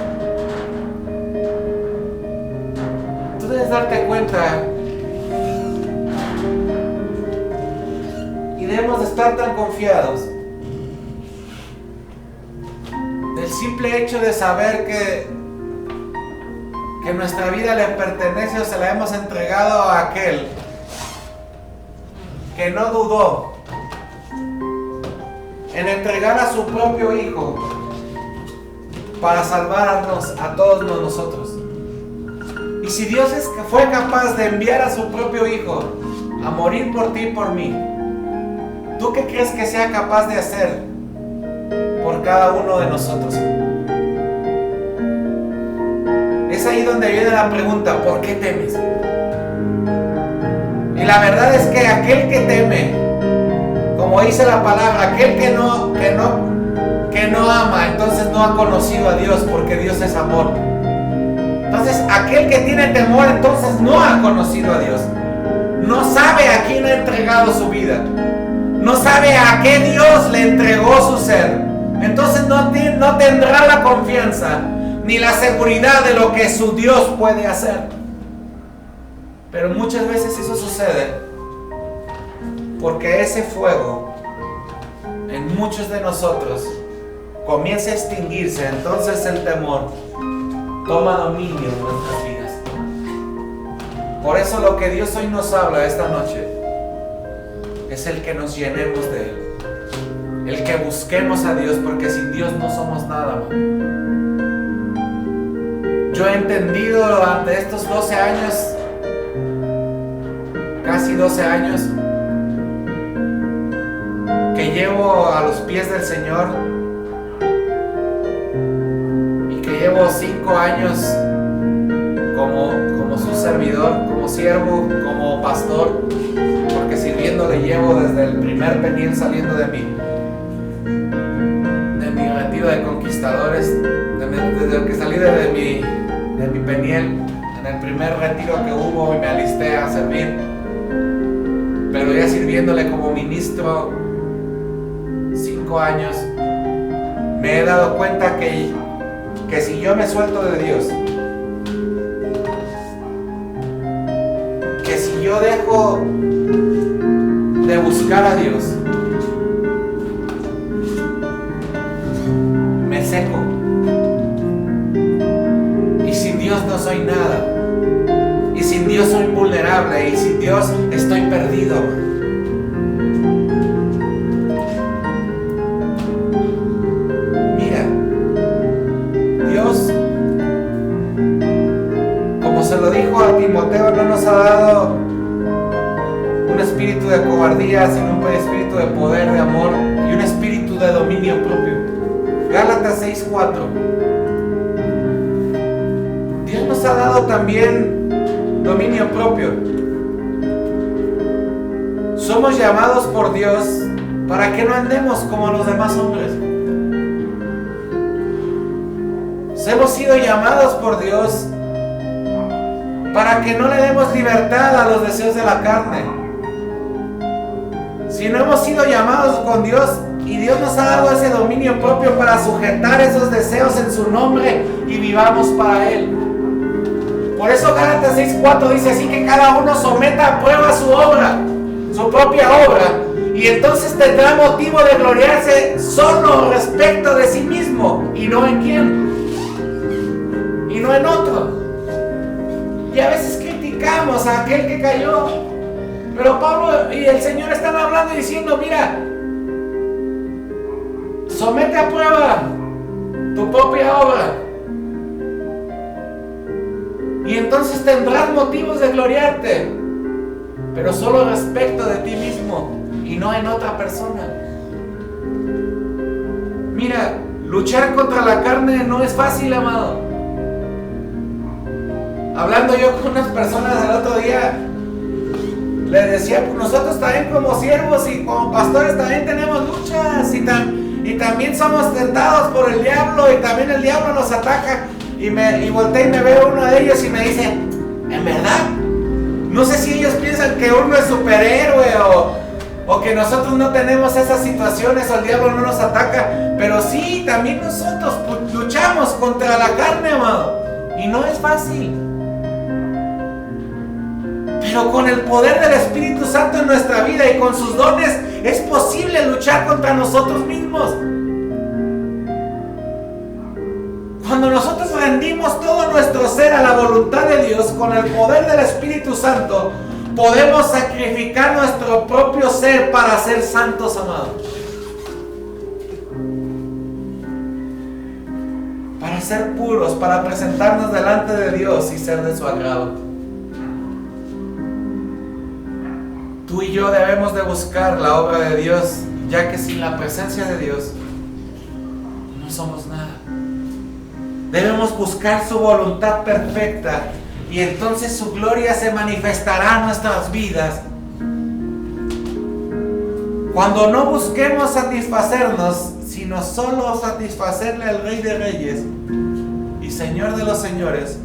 [SPEAKER 1] Tú debes darte cuenta, y debemos de estar tan confiados del simple hecho de saber que nuestra vida le pertenece, o se la hemos entregado a aquel que no dudó en entregar a su propio Hijo para salvarnos a todos nosotros. Y si Dios fue capaz de enviar a su propio Hijo a morir por ti y por mí, ¿tú qué crees que sea capaz de hacer por cada uno de nosotros? Es ahí donde viene la pregunta: ¿por qué temes? Y la verdad es que aquel que teme, como dice la palabra, aquel que no ama, entonces no ha conocido a Dios, porque Dios es amor. Entonces aquel que tiene temor, entonces no ha conocido a Dios, no sabe a quién ha entregado su vida, no sabe a qué Dios le entregó su ser. Entonces no tendrá la confianza ni la seguridad de lo que su Dios puede hacer. Pero muchas veces eso sucede porque ese fuego en muchos de nosotros comienza a extinguirse. Entonces el temor toma dominio en nuestras vidas. Por eso lo que Dios hoy nos habla esta noche es el que nos llenemos de Él, el que busquemos a Dios, porque sin Dios no somos nada, Yo he entendido durante estos 12 años, casi 12 años, que llevo a los pies del Señor y que llevo 5 años como su servidor, como siervo, como pastor, porque sirviéndole llevo desde el primer peniel saliendo de mi retiro de conquistadores, desde que salí de mi peniel, en el primer retiro que hubo, y me alisté a servir, pero ya sirviéndole como ministro 5 años, me he dado cuenta que si yo me suelto de Dios, que si yo dejo de buscar a Dios, me seco, y sin Dios no soy nada, y sin Dios soy vulnerable, y sin Dios estoy perdido. Mira, Dios, como se lo dijo a Timoteo, no nos ha dado un espíritu de cobardía, sino un espíritu de poder, de amor y un espíritu de dominio propio. Gálatas 6:4. Dios nos ha dado también dominio propio. Somos llamados por Dios para que no andemos como los demás hombres. Hemos sido llamados por Dios para que no le demos libertad a los deseos de la carne. Si no hemos sido llamados con Dios, y Dios nos ha dado ese dominio propio para sujetar esos deseos en su nombre y vivamos para Él. Por eso Gálatas 6:4 dice así: que cada uno someta a prueba su obra, su propia obra, y entonces tendrá motivo de gloriarse solo respecto de sí mismo, y no en quién, y no en otro. Y a veces criticamos a aquel que cayó, pero Pablo y el Señor están hablando y diciendo: mira, somete a prueba tu propia obra, y entonces tendrás motivos de gloriarte, pero solo respecto de ti mismo y no en otra persona. Mira, luchar contra la carne no es fácil, amado. Hablando yo con unas personas el otro día, les decía: pues nosotros también como siervos y como pastores también tenemos luchas, y también somos tentados por el diablo, y también el diablo nos ataca. Y volteé y me veo uno de ellos y me dice: en verdad, no sé si ellos piensan que uno es superhéroe o que nosotros no tenemos esas situaciones o el diablo no nos ataca, pero sí, también nosotros luchamos contra la carne, amado, y no es fácil. Pero con el poder del Espíritu Santo en nuestra vida y con sus dones es posible luchar contra nosotros mismos. Cuando nosotros rendimos todo nuestro ser a la voluntad de Dios, con el poder del Espíritu Santo, podemos sacrificar nuestro propio ser para ser santos, amados. Para ser puros, para presentarnos delante de Dios y ser de su agrado. Tú y yo debemos de buscar la obra de Dios, ya que sin la presencia de Dios no somos nada. Debemos buscar su voluntad perfecta, y entonces su gloria se manifestará en nuestras vidas. Cuando no busquemos satisfacernos, sino solo satisfacerle al Rey de Reyes y Señor de los Señores,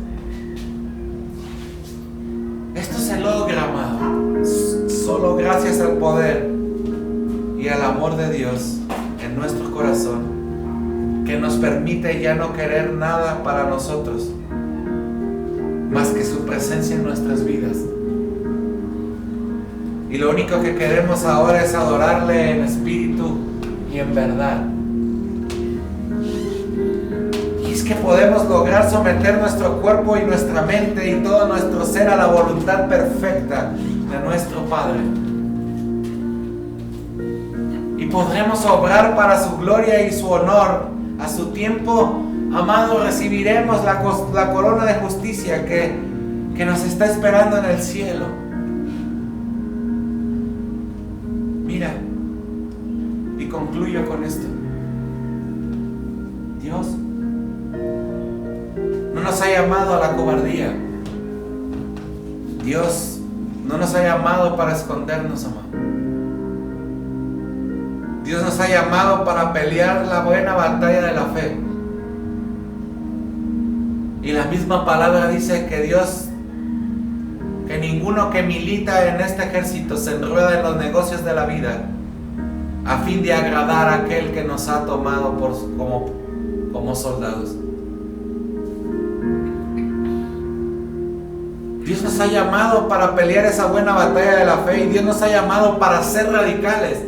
[SPEAKER 1] esto se logra, amado, solo gracias al poder y al amor de Dios en nuestro corazón, que nos permite ya no querer nada para nosotros más que su presencia en nuestras vidas Y lo único que queremos ahora es adorarle en espíritu y en verdad. Y es que podemos lograr someter nuestro cuerpo y nuestra mente y todo nuestro ser a la voluntad perfecta de nuestro Padre. Y podremos obrar para su gloria y su honor. A su tiempo, amado, recibiremos la corona de justicia que nos está esperando en el cielo. Mira, y concluyo con esto. Dios no nos ha llamado a la cobardía. Dios no nos ha llamado para escondernos, amado. Dios nos ha llamado para pelear la buena batalla de la fe. Y la misma palabra dice que ninguno que milita en este ejército se enreda en los negocios de la vida a fin de agradar a aquel que nos ha tomado como soldados. Dios nos ha llamado para pelear esa buena batalla de la fe, y Dios nos ha llamado para ser radicales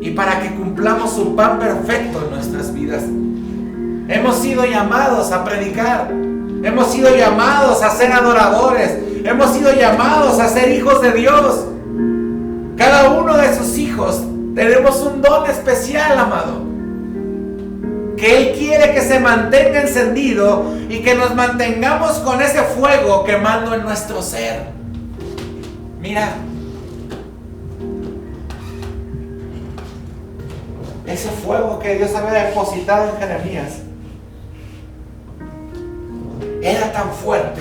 [SPEAKER 1] y para que cumplamos su plan perfecto en nuestras vidas. Hemos sido llamados a predicar, hemos sido llamados a ser adoradores, hemos sido llamados a ser hijos de Dios. Cada uno de sus hijos tenemos un don especial, amado, que Él quiere que se mantenga encendido y que nos mantengamos con ese fuego quemando en nuestro ser. Mira, ese fuego que Dios había depositado en Jeremías era tan fuerte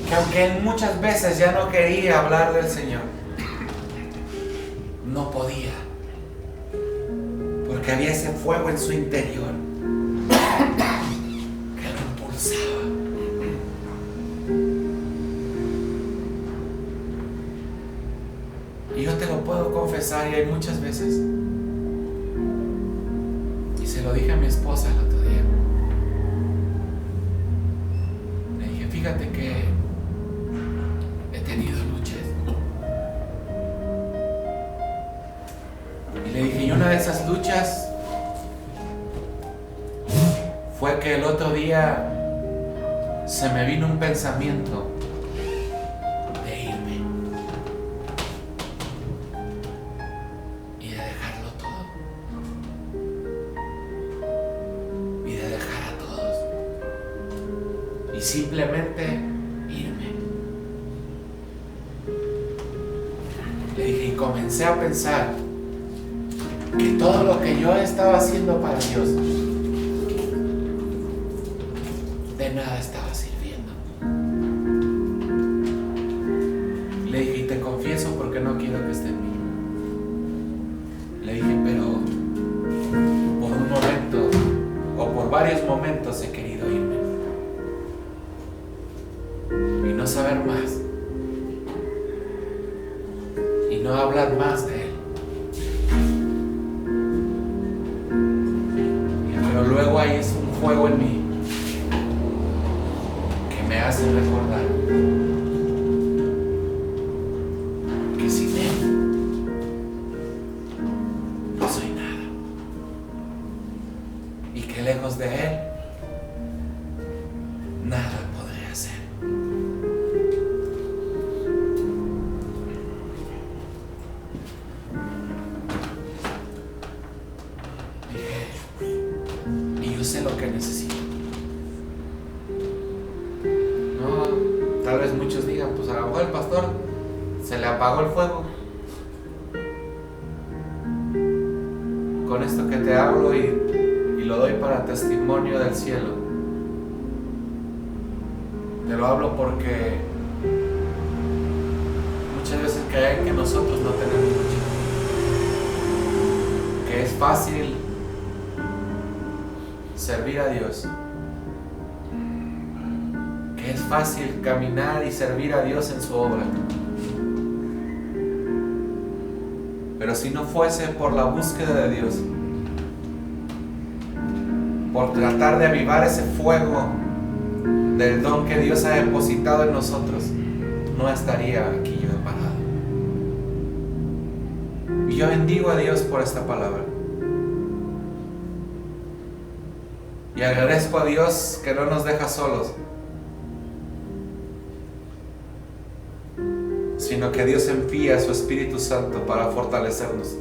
[SPEAKER 1] que aunque él muchas veces ya no quería hablar del Señor, no podía, porque había ese fuego en su interior que lo impulsaba. Y yo te lo puedo confesar, y hay muchas veces, y se lo dije a mi esposa el otro día. Le dije, fíjate que he tenido luchas. Y le dije, y una de esas luchas fue que el otro día se me vino un pensamiento de irme y de dejarlo todo y de dejar a todos y simplemente irme. Le dije, y comencé a pensar que todo lo que yo estaba haciendo para Dios de nada estaba sirviendo. Le dije, y te confieso porque no quiero que esté en mí. Le dije, pero por un momento o por varios momentos he querido irme y no saber más y no hablar más de Él. Pero luego hay un fuego en mí que me hace recordar que sin Él no soy nada, y que lejos de Él nada podré hacer. Y yo sé lo que necesito. No, tal vez muchos digan, pues a lo mejor el pastor se le apagó el fuego. Con esto que te hablo y lo doy para testimonio del cielo, te lo hablo porque muchas veces creen que nosotros no tenemos lucha, que es fácil servir a Dios, que es fácil caminar y servir a Dios en su obra. Pero si no fuese por la búsqueda de Dios, por tratar de avivar ese fuego del don que Dios ha depositado en nosotros, no estaría aquí yo parado. Y yo bendigo a Dios por esta palabra. Y agradezco a Dios que no nos deja solos, sino que Dios envía a su Espíritu Santo para fortalecernos.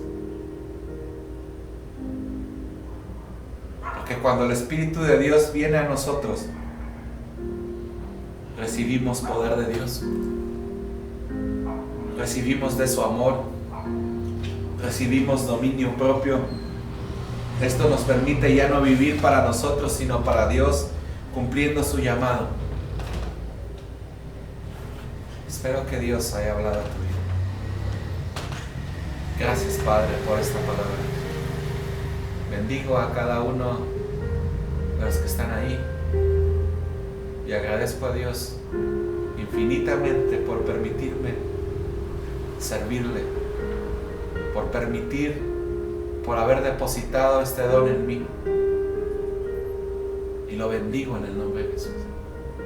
[SPEAKER 1] Porque cuando el Espíritu de Dios viene a nosotros, recibimos poder de Dios, recibimos de su amor, recibimos dominio propio. Esto nos permite ya no vivir para nosotros, sino para Dios, cumpliendo su llamado. Espero que Dios haya hablado a tu vida. Gracias, Padre, por esta palabra. Bendigo a cada uno de los que están ahí y agradezco a Dios infinitamente por permitirme servirle, por haber depositado este don en mí, y lo bendigo en el nombre de Jesús.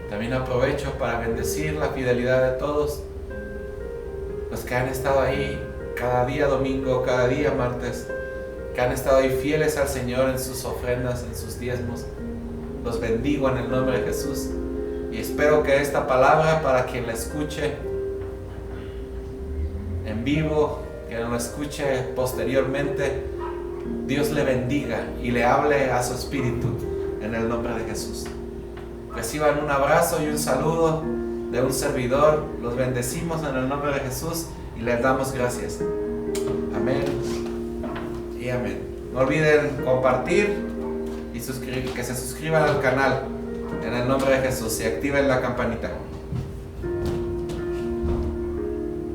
[SPEAKER 1] También aprovecho para bendecir la fidelidad de todos los que han estado ahí cada día domingo, cada día martes, que han estado ahí fieles al Señor en sus ofrendas, en sus diezmos. Los bendigo en el nombre de Jesús y espero que esta palabra, para quien la escuche en vivo, que no la escuche posteriormente, Dios le bendiga y le hable a su espíritu en el nombre de Jesús. Reciban un abrazo y un saludo de un servidor. Los bendecimos en el nombre de Jesús y les damos gracias. Amén y amén. No olviden compartir y que se suscriban al canal en el nombre de Jesús y activen la campanita.